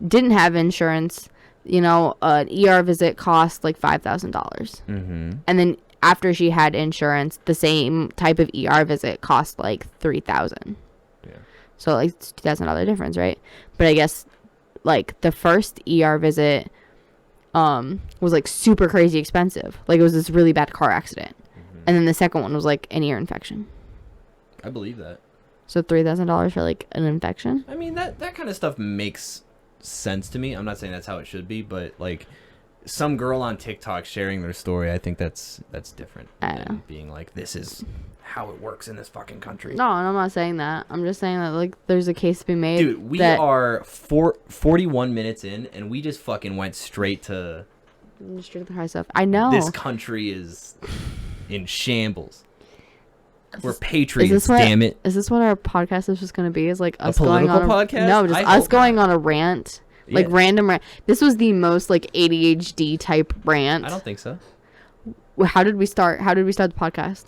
didn't have insurance, you know, an ER visit cost like $5,000. Mm-hmm. And then after she had insurance, the same type of ER visit cost like $3,000. Yeah. So like it's $2,000 difference, right? But I guess like the first ER visit was like super crazy expensive. Like it was this really bad car accident. Mm-hmm. And then the second one was like an ear infection. I believe that. So $3,000 for like an infection? I mean, that kind of stuff makes sense to me. I'm not saying that's how it should be, but like some girl on TikTok sharing their story, I think that's different than being like, this is how it works in this fucking country. No, and I'm not saying that. I'm just saying that like there's a case to be made. Dude, we are 41 minutes in, and we just fucking went straight to the high stuff. I know. This country is in shambles. We're patriots, damn it. Is this what our podcast is just going to be? Is like us going on a podcast? No, just us going on a rant. Like random rant. This was the most like ADHD type rant. I don't think so. How did we start? How did we start the podcast?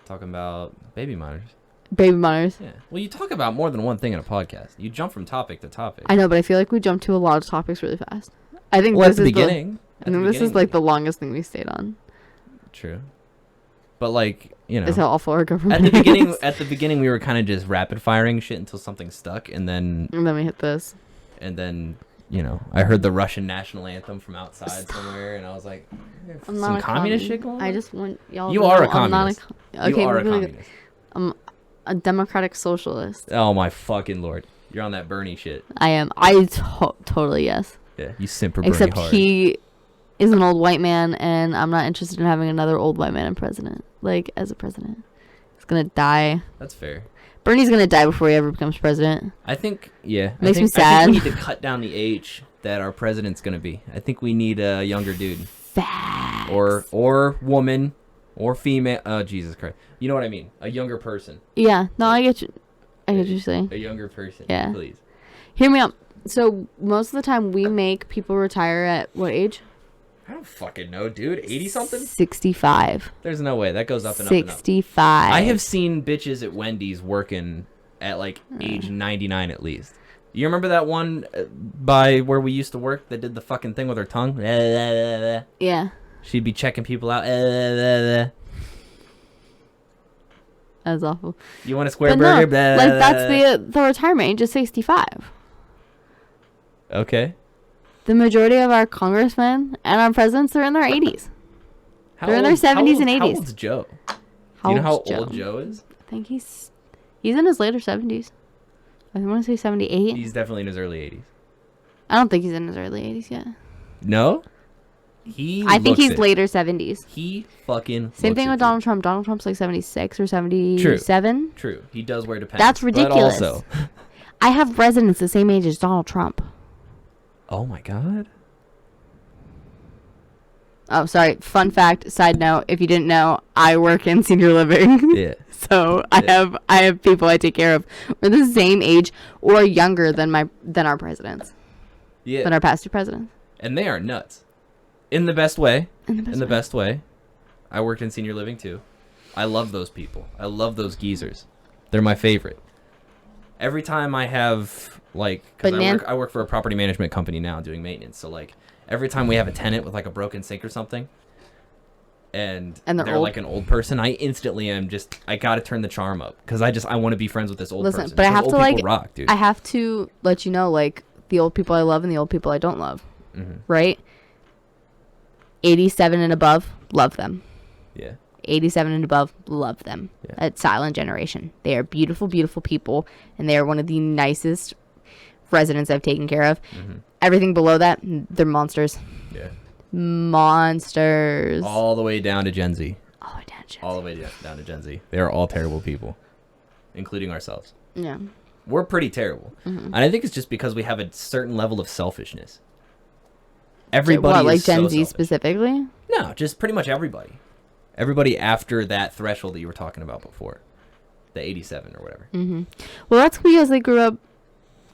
Talking about baby monitors. Baby monitors. Yeah. Well, you talk about more than one thing in a podcast. You jump from topic to topic. I know, but I feel like we jumped to a lot of topics really fast. I think at the beginning. I think this is like the longest thing we stayed on. True. But like, you know, is how awful our government at the beginning we were kind of just rapid firing shit until something stuck, and then we hit this. And then, you know, I heard the Russian national anthem from outside somewhere, and I was like, some communist shit going on? I just want y'all You to are know a communist. Okay, you are a communist. I'm a democratic socialist. Oh my fucking lord. You're on that Bernie shit. I am. I totally, yes. Yeah, you simp for Bernie Except hard. he is an old white man, and I'm not interested in having another old white man as a president. He's gonna die. That's fair. Bernie's gonna die before he ever becomes president. I think, yeah. Makes me sad. I think we need to cut down the age that our president's gonna be. I think we need a younger dude. Facts. Or woman, or female. Oh, Jesus Christ. You know what I mean? A younger person. Yeah. No, I get you. I get what you're saying. A younger person. Yeah. Please. Hear me out. So most of the time we make people retire at what age? I don't fucking know, dude. 80-something? 65. There's no way. That goes up and up and up. 65. I have seen bitches at Wendy's working at, like, age 99 at least. You remember that one by where we used to work that did the fucking thing with her tongue? Yeah. She'd be checking people out. That was awful. You want a square burger? No, like, that's the retirement age is 65. Okay. The majority of our congressmen and our presidents are in their 80s. They're in their 70s and 80s. How old's Joe? Do you know how old Joe is? I think he's in his later 70s. I want to say 78. He's definitely in his early 80s. I don't think he's in his early 80s yet. No? I think he's later 70s. He fucking Same thing with Donald Trump. Donald Trump's like 76 or 77. True. He does wear depends. That's ridiculous. But also, I have residents the same age as Donald Trump. Oh my god. Oh, sorry. Fun fact, side note, if you didn't know, I work in senior living. Yeah. So I have people I take care of who are the same age or younger than our presidents. Yeah. Than our past two presidents. And they are nuts. In the best way. In the best way. I worked in senior living too. I love those people. I love those geezers. They're my favorite. Every time I have, like, because I work for a property management company now doing maintenance. So, like, every time we have a tenant with, like, a broken sink or something, and they're like an old person, I instantly am just, I got to turn the charm up. Because I want to be friends with this old person. But I have to, like, rock, dude. I have to let you know, like, the old people I love and the old people I don't love. Mm-hmm. Right? 87 and above, love them. Yeah. 87 and above, love them. Yeah. That's silent generation. They are beautiful, beautiful people, and they are one of the nicest residents I've taken care of. Mm-hmm. Everything below that, they're monsters. Yeah. Monsters. All the way down to Gen Z. All the way down to Gen Z. All the way down to Gen Z. They are all terrible people, including ourselves. Yeah. We're pretty terrible. Mm-hmm. And I think it's just because we have a certain level of selfishness. Everybody what, like is Gen so Z selfish. Specifically? No, just pretty much everybody. Everybody after that threshold that you were talking about before. The 87 or whatever. Mm-hmm. Well, that's because they grew up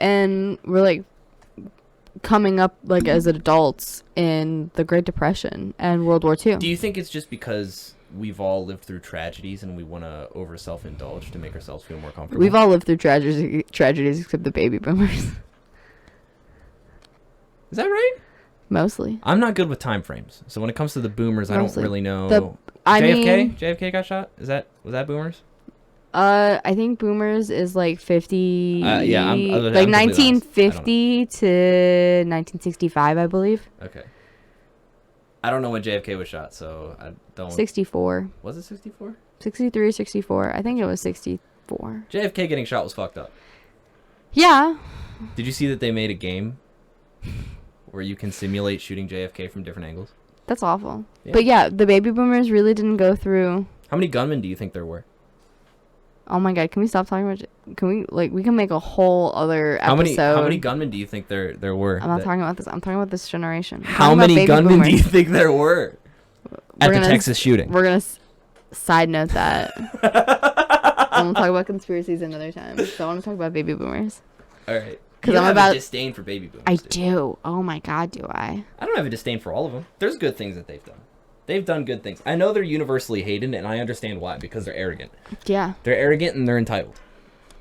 and were, like, coming up like as adults in the Great Depression and World War II. Do you think it's just because we've all lived through tragedies and we want to over self-indulge to make ourselves feel more comfortable? We've all lived through tragedies except the baby boomers. Is that right? Mostly. I'm not good with time frames. So when it comes to the boomers, I don't really know. JFK got shot? Was that boomers? I think boomers is like 50. Yeah, I'm like 1950 to 1965, I believe. Okay. I don't know when JFK was shot, so I don't. 64. Was it 64? 63 or 64. I think it was 64. JFK getting shot was fucked up. Yeah. Did you see that they made a game where you can simulate shooting JFK from different angles? That's awful. Yeah. But yeah, the baby boomers really didn't go through. How many gunmen do you think there were? Oh my god, can we stop talking about can we can make a whole other episode. How many gunmen do you think there were? I'm not talking about this. I'm talking about this generation. How many gunmen do you think there were at the Texas shooting? We're going to side note that. I'm going to talk about conspiracies another time. So I want to talk about baby boomers. All right. Because I'm about a disdain for baby boomers. I do. Oh my god, do I? I don't have a disdain for all of them. There's good things that they've done. They've done good things. I know they're universally hated, and I understand why, because they're arrogant. Yeah. They're arrogant and they're entitled.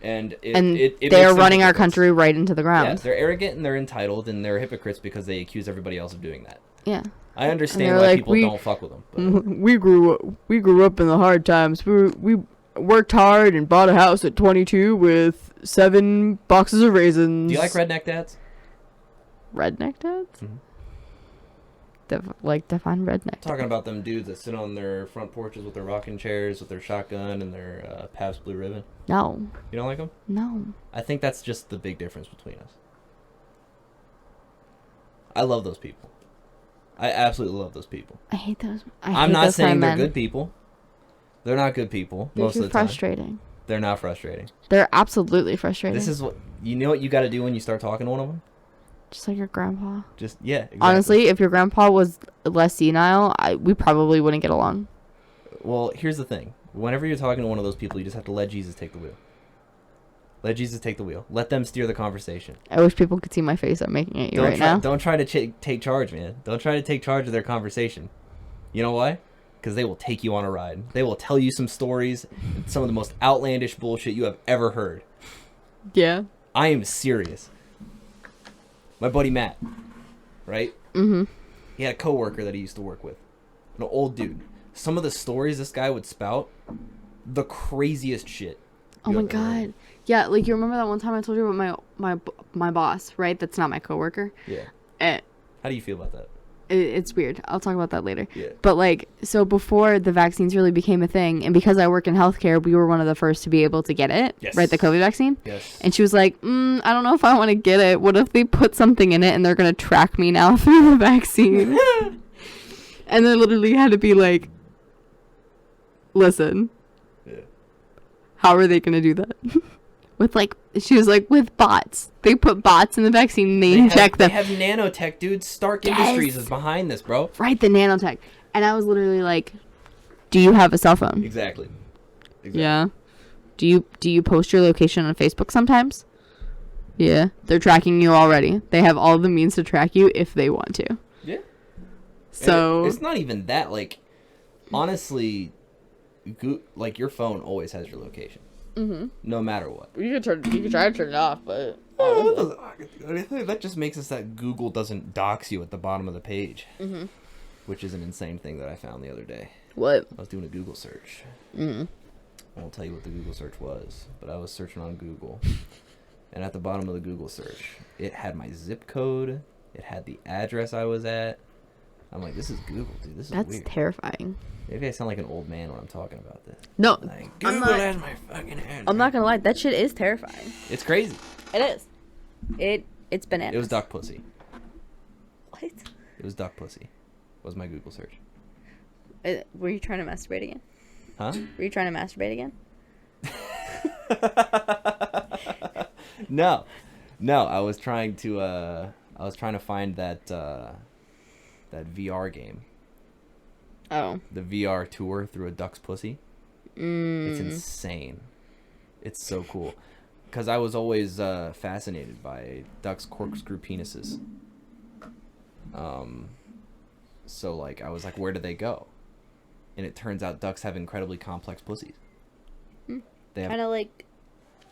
And they're running our country right into the ground. Yeah, they're arrogant and they're entitled, and they're hypocrites because they accuse everybody else of doing that. Yeah. I understand why people don't fuck with them. But. We grew up in the hard times. We worked hard and bought a house at 22 with 7 boxes of raisins. Do you like redneck dads? Redneck dads? Mm-hmm. Define redneck. Talking about them dudes that sit on their front porches with their rocking chairs, with their shotgun and their Pabst Blue Ribbon. No. You don't like them? No. I think that's just the big difference between us. I love those people. I absolutely love those people. I hate those. I'm not saying they're good people. They're not good people most of the time. They're frustrating. They're not frustrating. They're absolutely frustrating. This is what you know. What you got to do when you start talking to one of them. Just like your grandpa. Yeah. Exactly. Honestly, if your grandpa was less senile, we probably wouldn't get along. Well, here's the thing. Whenever you're talking to one of those people, you just have to let Jesus take the wheel. Let Jesus take the wheel. Let them steer the conversation. I wish people could see my face I'm making at you now. Don't try to take charge, man. Don't try to take charge of their conversation. You know why? Because they will take you on a ride. They will tell you some stories, some of the most outlandish bullshit you have ever heard. Yeah. I am serious. My buddy Matt, right? Mm-hmm. He had a coworker that he used to work with. An old dude. Some of the stories this guy would spout, the craziest shit. Oh my god. Yeah, like you remember that one time I told you about my boss, right? That's not my coworker. Yeah. How do you feel about that? It's weird. I'll talk about that later. Yeah. But like, so before the vaccines really became a thing, and because I work in healthcare, we were one of the first to be able to get it. Yes. Right, the COVID vaccine. Yes. And she was like, I don't know if I want to get it. What if they put something in it and they're gonna track me now through the vaccine? And they literally had to be like, listen. Yeah. How are they gonna do that? She was like, with bots. They put bots in the vaccine and they inject them. They have nanotech, dude. Stark Industries is behind this, bro. Right, the nanotech. And I was literally like, do you have a cell phone? Exactly. Yeah. Do you post your location on Facebook sometimes? Yeah. They're tracking you already. They have all the means to track you if they want to. Yeah. So it's not even that. Like, honestly, like your phone always has your location. Mm-hmm. No matter what. You can try to turn it off, but that just makes us that Google doesn't dox you at the bottom of the page, which is an insane thing that I found the other day. What? I was doing a Google search. Mm. I won't tell you what the Google search was, but I was searching on Google, and at the bottom of the Google search, it had my zip code. It had the address I was at. I'm like, this is Google, dude. This is weird. That's terrifying. Maybe I sound like an old man when I'm talking about this. No, Like, Google has my fucking address. I'm not gonna lie. That shit is terrifying. It's crazy. It is. It's bananas. It was duck pussy. What? It was duck pussy. Was my Google search. Were you trying to masturbate again? Huh? Were you trying to masturbate again? No. I was trying to find that VR game. Oh. The VR tour through a duck's pussy. It's insane. It's so cool. Because I was always fascinated by ducks' corkscrew penises. So like I was like, where do they go? And it turns out ducks have incredibly complex pussies. They have Kind of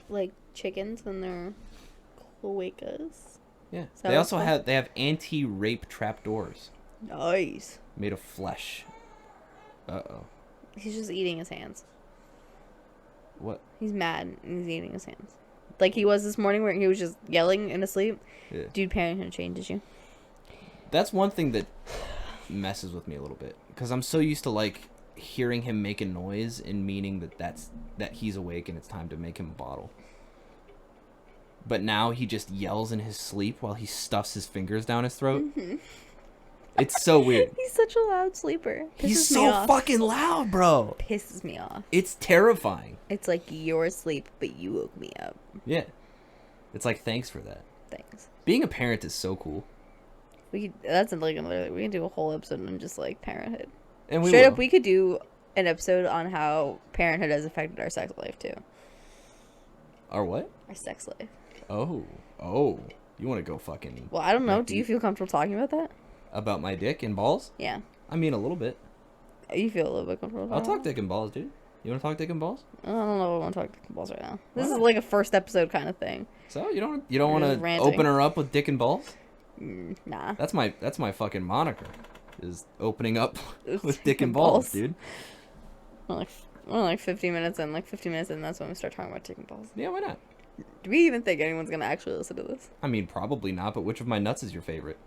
like chickens when they're cloacas. yeah. that They what also it's have anti-rape trapdoors Nice. made of flesh. Uh-oh. He's just eating his hands. What? He's mad and he's eating his hands. Like he was this morning where he was just yelling in his sleep. Yeah. Dude, parenthood changes you. That's one thing that messes with me a little bit because I'm so used to like hearing him make a noise and meaning that he's awake and it's time to make him a bottle. But now he just yells in his sleep while he stuffs his fingers down his throat. It's so weird. He's such a loud sleeper. He's Pisses me so off. fucking loud, bro. Pisses me off. It's terrifying. It's like you're asleep, but you woke me up. Yeah. It's like, thanks for that. Thanks. Being a parent is so cool. That's like another. We can do a whole episode on just like parenthood. And Straight will. up, we could do an episode on how parenthood has affected our sex life too. Our what? Our sex life. Oh. You want to go fucking... Well, I don't know. Like Do you feel comfortable talking about that? About my dick and balls? Yeah. I mean, a little bit. You feel a little bit comfortable I'll talking talk dick and balls, dude. You want to talk dick and balls? I don't know if I want to talk dick and balls right now. This Why is not? like a first episode kind of thing. So you don't You're want just to ranting. open her up with dick and balls? Nah. That's my fucking moniker. Is opening up with dick and balls, dude. We're like 15 minutes in. Like 15 minutes in, that's when we start talking about dick and balls. Yeah, why not? Do we even think anyone's gonna actually listen to this? I mean, probably not. But which of my nuts is your favorite?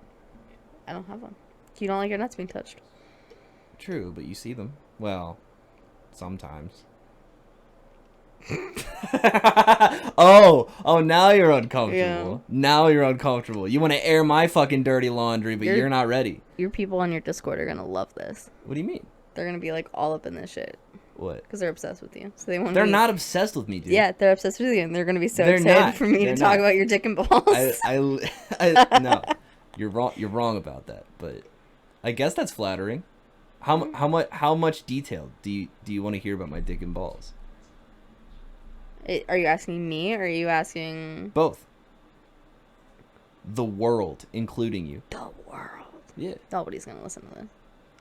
I don't have one. You don't like your nuts being touched. True, but you see them. Well, sometimes. oh, now you're uncomfortable. Yeah. Now you're uncomfortable. You want to air my fucking dirty laundry, but you're not ready. Your people on your Discord are gonna love this. What do you mean? They're gonna be like all up in this shit What? because they're obsessed with you. So they want. They're not obsessed with me, dude. Yeah, they're obsessed with you, and they're gonna be so They're excited not. for me They're to talk not. about your dick and balls. I no. You're wrong. You're wrong about that. But I guess that's flattering. How much detail do you want to hear about my dick and balls? Are you asking me, or are you asking Both. The world, including you. the world? Yeah. Nobody's gonna listen to this.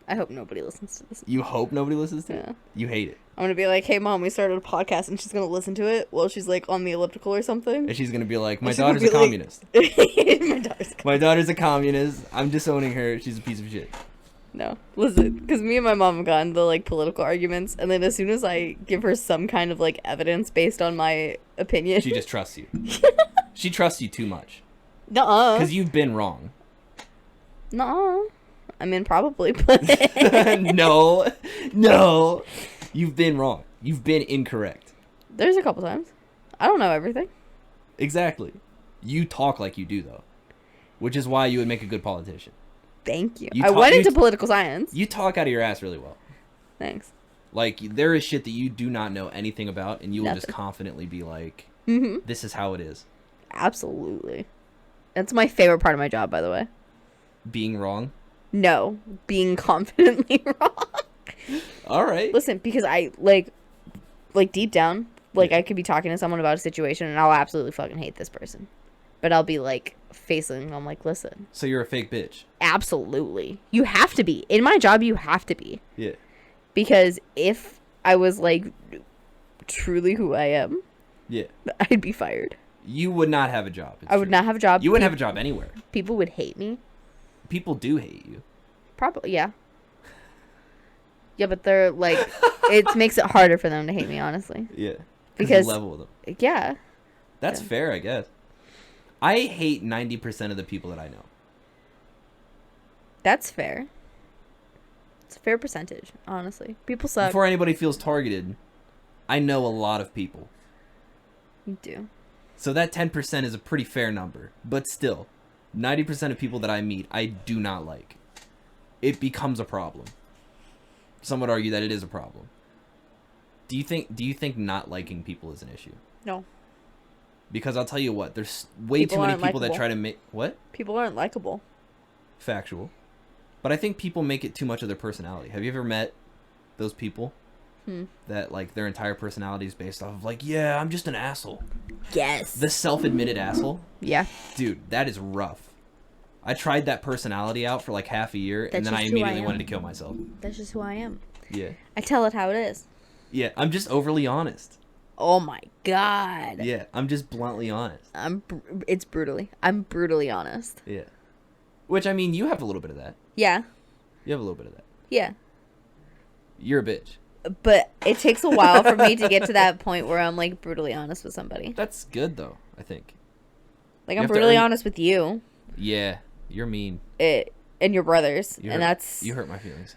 I hope nobody listens to this. You hope nobody listens to Yeah. it? You hate it. I'm gonna be like, hey mom, we started a podcast, and she's gonna listen to it while she's like on the elliptical or something. And she's going to be like, my she's gonna daughter's a be like- communist. My daughter's My daughter's a communist. I'm disowning her. She's a piece of shit. No, listen, because me and my mom have gotten the like political arguments, and then as soon as I give her some kind of like evidence based on my opinion, She just trusts you. She trusts you too much. nuh-uh, Because you've been wrong. nuh-uh. I mean, probably, but No. You've been wrong. You've been incorrect. there's a couple times. I don't know everything. Exactly. You talk like you do, though. Which is why you would make a good politician. Thank you. You I talk- went you- into political science. You talk out of your ass really well. Thanks. Like, there is shit that you do not know anything about, and you will just Nothing. confidently be like, Mm-hmm. this is how it is. Absolutely. That's my favorite part of my job, by the way. Being wrong. No, being confidently wrong. All right. Listen, because I like deep down, like I could be talking to someone about a situation and I'll absolutely fucking hate this person, but I'll be like facing. I'm like, listen, So you're a fake bitch. absolutely, you have to be in my job. You have to be, Yeah. because if I was like truly who I am, Yeah. I'd be fired. You would not have a job. it's I would true. not have a job. You wouldn't have a job anywhere. People would hate me. People do hate you. Probably, yeah. Yeah, but they're like, it makes it harder for them to hate me, honestly. Yeah. Because- you level with them. Yeah. That's Yeah. fair, I guess. I hate 90% of the people that I know. That's fair. It's a fair percentage, honestly. People suck. Before anybody feels targeted, I know a lot of people. You do. So that 10% is a pretty fair number. But still, 90% of people that I meet, I do not like. It becomes a problem. Some would argue that it is a problem. Do you think not liking people is an issue? No. Because I'll tell you what, there's way People too many aren't people that likable. try to make... What? People aren't likable. Factual. But I think people make it too much of their personality. Have you ever met those people? That, like, their entire personality is based off of, like, yeah, I'm just an asshole. Yes. The self-admitted asshole? Yeah. Dude, that is rough. I tried that personality out for like half a year, and then I immediately wanted to kill myself. That's just who I am. Yeah. I tell it how it is. Yeah, I'm just overly honest. Oh my god. Yeah, I'm just bluntly honest. I'm brutally honest. Yeah. Which, I mean, you have a little bit of that. Yeah. You have a little bit of that. Yeah. You're a bitch. But it takes a while for me to get to that point where I'm, like, brutally honest with somebody. That's good, though, I think. Like, I'm brutally honest with you. Yeah, you're mean. And your brothers. You hurt my feelings.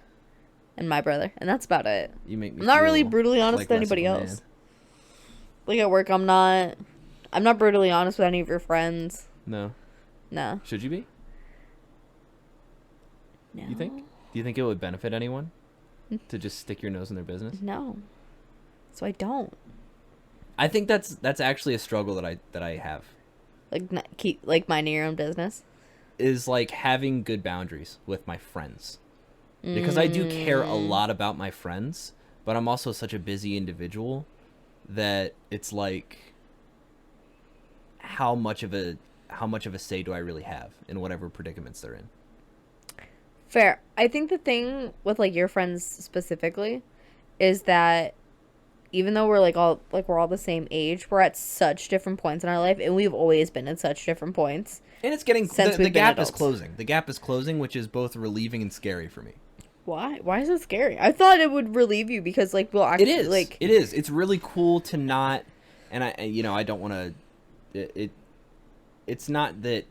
And my brother. And that's about it. You make me I'm not really brutally honest with anybody else. Like, at work, I'm not brutally honest with any of your friends. No. No. Should you be? No. You think? Do you think it would benefit anyone to just stick your nose in their business? No. So I don't. I think that's actually a struggle that I have. Like, keep minding your own business. Is like having good boundaries with my friends, because I do care a lot about my friends, but I'm also such a busy individual that it's like, how much of a say do I really have in whatever predicaments they're in? Fair. I think the thing with, like, your friends specifically is that even though we're we're all the same age, we're at such different points in our life, and we've always been at such different points. And it's getting since the gap is closing. The gap is closing, which is both relieving and scary for me. Why? Why is it scary? I thought it would relieve you because, like, we'll actually, it is. like... It is. It's really cool to not... And I don't want to... It's not that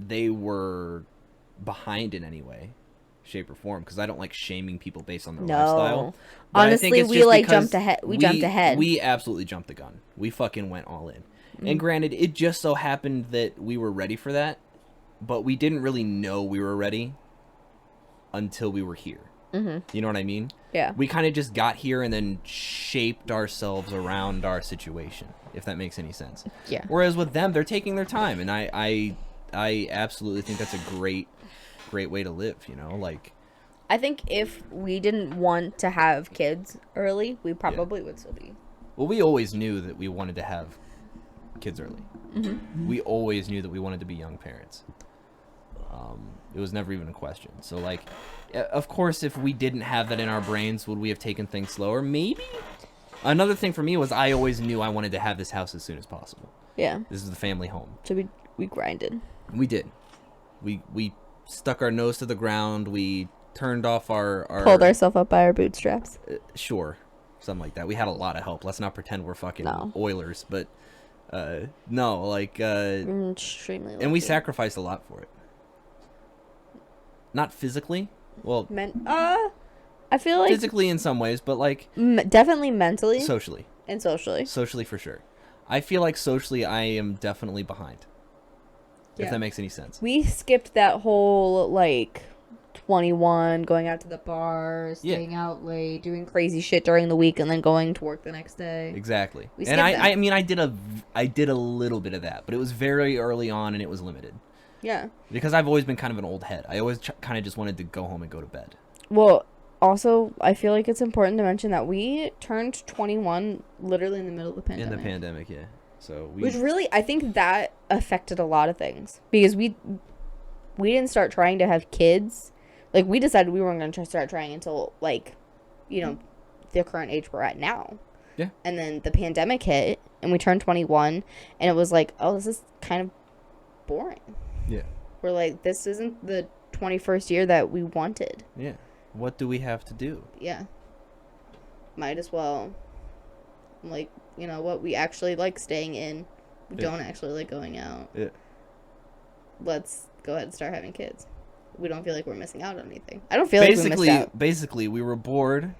they were behind in any way, shape, or form, because I don't like shaming people based on their lifestyle. But honestly, we, like, jumped ahead. We jumped ahead. We absolutely jumped the gun. We fucking went all in. And granted, it just so happened that we were ready for that, but we didn't really know we were ready until we were here. Mm-hmm. You know what I mean? Yeah. We kind of just got here and then shaped ourselves around our situation, if that makes any sense. Yeah. Whereas with them, they're taking their time, and I absolutely think that's a great way to live, you know? Like, I think if we didn't want to have kids early, we probably would still be. Well, we always knew that we wanted to have kids early. Mm-hmm. We always knew that we wanted to be young parents. It was never even a question. So, like, of course, if we didn't have that in our brains, would we have taken things slower? Maybe. Another thing for me was I always knew I wanted to have this house as soon as possible. Yeah. This is the family home. So we grinded. We did. We stuck our nose to the ground. We turned off our pulled ourselves up by our bootstraps. Sure. Something like that. We had a lot of help. Let's not pretend we're fucking Oilers, but no, like extremely lucky. And we sacrificed a lot for it. Not physically. Well, I feel like physically in some ways, but like definitely mentally, socially, and socially for sure. I feel like socially I am definitely behind. Yeah. If that makes any sense. We skipped that whole, like, 21, going out to the bar, staying out late, doing crazy shit during the week, and then going to work the next day. Exactly. And I mean, I did a little bit of that, but it was very early on and it was limited. Yeah. Because I've always been kind of an old head. I always kind of just wanted to go home and go to bed. Well, also, I feel like it's important to mention that we turned 21 literally in the middle of the pandemic. In the pandemic, yeah. So which really, I think that affected a lot of things. Because we didn't start trying to have kids. Like, we decided we weren't going to start trying until, like, you know, the current age we're at now. Yeah. And then the pandemic hit, and we turned 21, and it was like, oh, this is kind of boring. Yeah. We're like, this isn't the 21st year that we wanted. Yeah. What do we have to do? Yeah. Might as well. Like, you know what? We actually like staying in. We don't actually like going out. Yeah. Let's go ahead and start having kids. We don't feel like we're missing out on anything. I don't feel like we missed out. Basically, we were bored,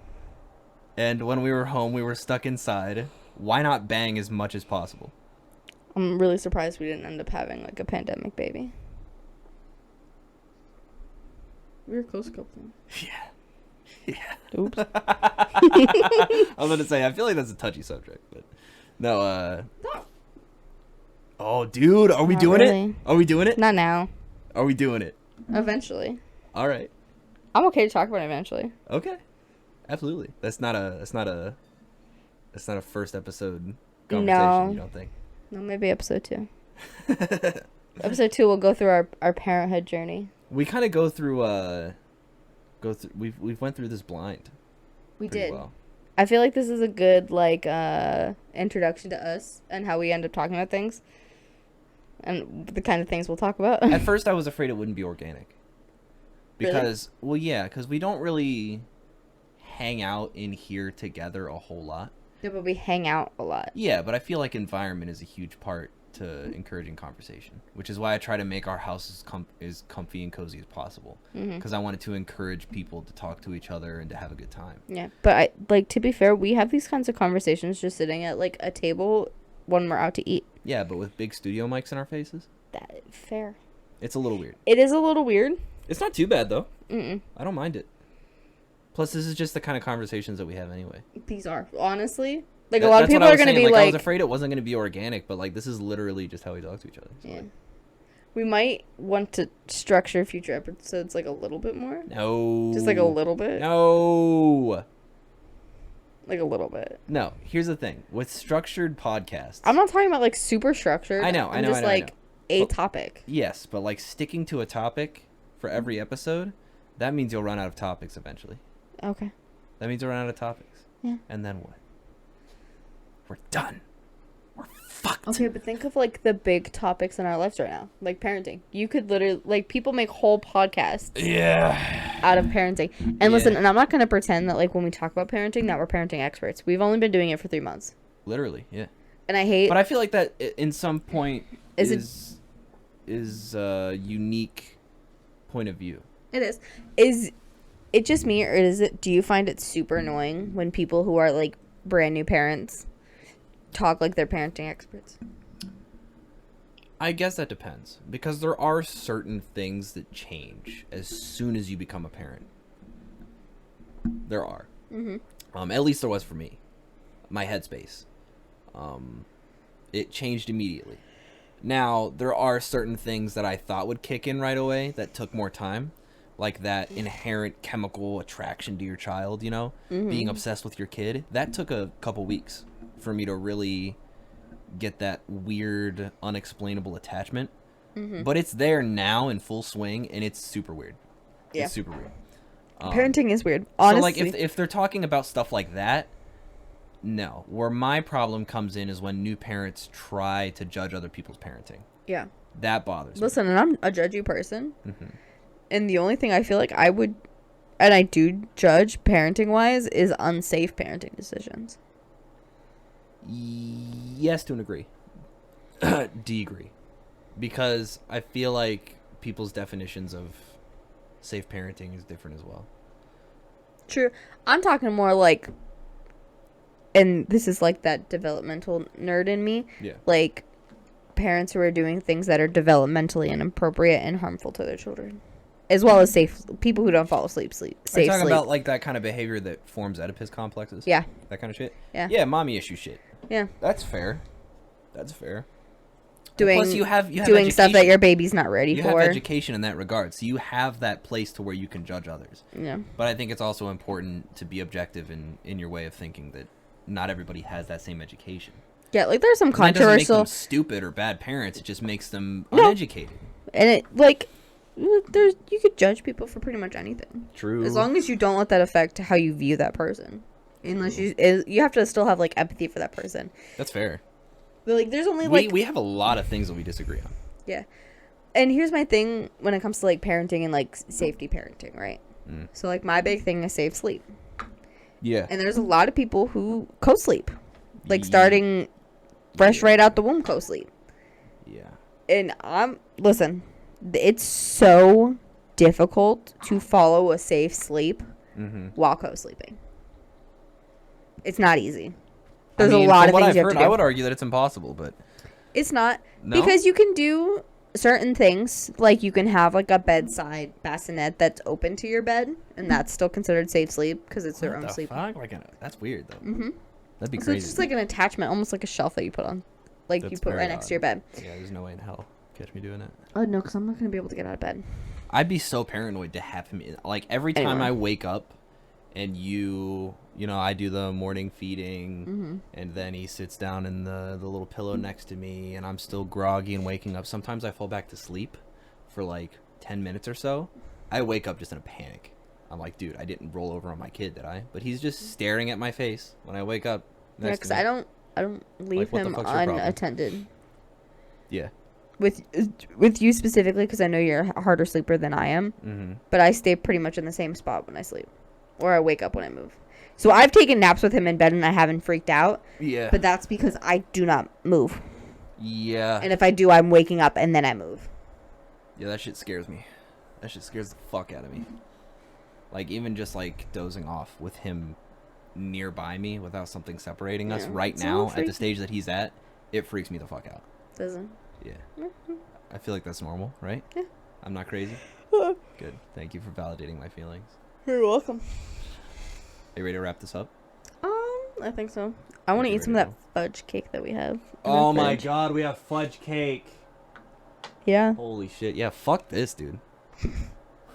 and when we were home, we were stuck inside. Why not bang as much as possible? I'm really surprised we didn't end up having, like, a pandemic baby. We were close a couple times. Yeah. Yeah. Oops. I was going to say, I feel like that's a touchy subject, but no, No. Oh, dude, are we Not doing really. it? Are we doing it? Not now. Are we doing it? Eventually. All right. I'm okay to talk about it eventually. Okay. Absolutely. That's not a first episode conversation, No. you don't think? No, maybe episode 2. Episode 2, we'll go through our parenthood journey. We kind of go through we've went through this blind. We pretty did. well. I feel like this is a good introduction to us and how we end up talking about things. And the kind of things we'll talk about. At first, I was afraid it wouldn't be organic. Really? Because, well, yeah, because we don't really hang out in here together a whole lot. Yeah, but we hang out a lot. Yeah, but I feel like environment is a huge part to encouraging conversation, which is why I try to make our house as comfy and cozy as possible. Because I wanted to encourage people to talk to each other and to have a good time. Yeah, but to be fair, we have these kinds of conversations just sitting at like a table when we're out to eat. Yeah, but with big studio mics in our faces? That fair. It's a little weird. It is a little weird. It's not too bad, though. Mm-mm. I don't mind it. Plus, this is just the kind of conversations that we have anyway. These are, honestly. Like, a lot of people are going to be I was like... afraid it wasn't going to be organic, but, like, this is literally just how we talk to each other. So, Yeah. like, We might want to structure future episodes, like, a little bit more. no. Just, like, a little bit. No. Like, a little bit. No. Here's the thing. With structured podcasts... I'm not talking about, like, super structured. I know. I'm just, like, a topic. Yes, but, like, sticking to a topic for every episode, that means you'll run out of topics eventually. Okay. That means you'll run out of topics. Yeah. And then what? We're done. We're fucked. Okay, but think of, like, the big topics in our lives right now. Like, parenting. You could literally... Like, people make whole podcasts Yeah. out of parenting. And listen, and I'm not going to pretend that, like, when we talk about parenting, that we're parenting experts. We've only been doing it for 3 months. Literally, yeah. And I hate... But I feel like that in some point Is a unique point of view. It is. Is it just me, or is it... Do you find it super annoying when people who are, like, brand new parents talk like they're parenting experts? I guess that depends. Because there are certain things that change as soon as you become a parent. There are. Mm-hmm. At least there was for me. My headspace. It changed immediately. Now, there are certain things that I thought would kick in right away that took more time. Like that inherent chemical attraction to your child, you know? Being obsessed with your kid. That took a couple weeks for me to really get that weird, unexplainable attachment. But it's there now in full swing, and it's super weird. Yeah. It's super weird. Parenting is weird. Honestly. So, like, if they're talking about stuff like that, no. Where my problem comes in is when new parents try to judge other people's parenting. Yeah. That bothers me. Listen, and I'm a judgy person. And the only thing I feel like I would, and I do judge parenting-wise, is unsafe parenting decisions. Yes, to an degree. Degree. Because I feel like people's definitions of safe parenting is different as well. True. I'm talking more like, and this is like that developmental nerd in me. Yeah. Like, parents who are doing things that are developmentally inappropriate and harmful to their children. As well as safe people who don't fall asleep. Are you talking about like that kind of behavior that forms Oedipus complexes? Yeah. That kind of shit? Yeah. Yeah, mommy issue shit. Yeah. That's fair. That's fair. Doing, plus you have doing stuff that your baby's not ready you for. have education in that regard, so you have that place to where you can judge others. Yeah. But I think it's also important to be objective in your way of thinking that not everybody has that same education. Yeah, like there's some And that doesn't make controversial... them stupid or bad parents. It just makes them uneducated. And it, like... There's, you could judge people for pretty much anything. True. As long as you don't let that affect how you view that person. Unless you have to still have like empathy for that person. That's fair. But like there's only like we have a lot of things that we disagree on. Yeah. And here's my thing when it comes to like parenting and like safety parenting, right? So like my big thing is safe sleep. Yeah. And there's a lot of people who co-sleep. Like starting fresh right out the womb co-sleep. Yeah. And listen, it's so difficult to follow a safe sleep while co-sleeping. It's not easy. There's a lot of things you have to do. I would argue that it's impossible, but it's not. No? Because you can do certain things, like you can have like a bedside bassinet that's open to your bed, and that's still considered safe sleep because it's their own sleep. Fuck? That's weird though. That'd be crazy. So it's just like an attachment, almost like a shelf that you put on, like you put right next to your bed. Yeah, there's no way in hell catch me doing it. Oh no, because I'm not gonna be able to get out of bed. I'd be so paranoid to have him in. Like every time I wake up and you you know, I do the morning feeding, Mm-hmm. and then he sits down in the little pillow next to me, and I'm still groggy and waking up. Sometimes I fall back to sleep for like 10 minutes or so. I wake up just in a panic. I'm like, dude, I didn't roll over on my kid, did I? But he's just staring at my face when I wake up. Yeah, because I don't leave Like, what the him fuck's your problem? unattended. Yeah. With you specifically, because I know you're a harder sleeper than I am. Mm-hmm. But I stay pretty much in the same spot when I sleep, or I wake up when I move. So I've taken naps with him in bed and I haven't freaked out. Yeah. But that's because I do not move. Yeah. And if I do, I'm waking up and then I move. Yeah, that shit scares me. That shit scares the fuck out of me. Like, even just, like, dozing off with him nearby me without something separating us right now at the stage that he's at, it freaks me the fuck out. Doesn't? Yeah. I feel like that's normal, right? Yeah. I'm not crazy? Good. Thank you for validating my feelings. You're welcome. Are you ready to wrap this up? I think so. I want to You eat some of ready that fudge cake that we have. in Oh our my fridge. god, we have fudge cake. Yeah. Holy shit. Yeah, fuck this, dude.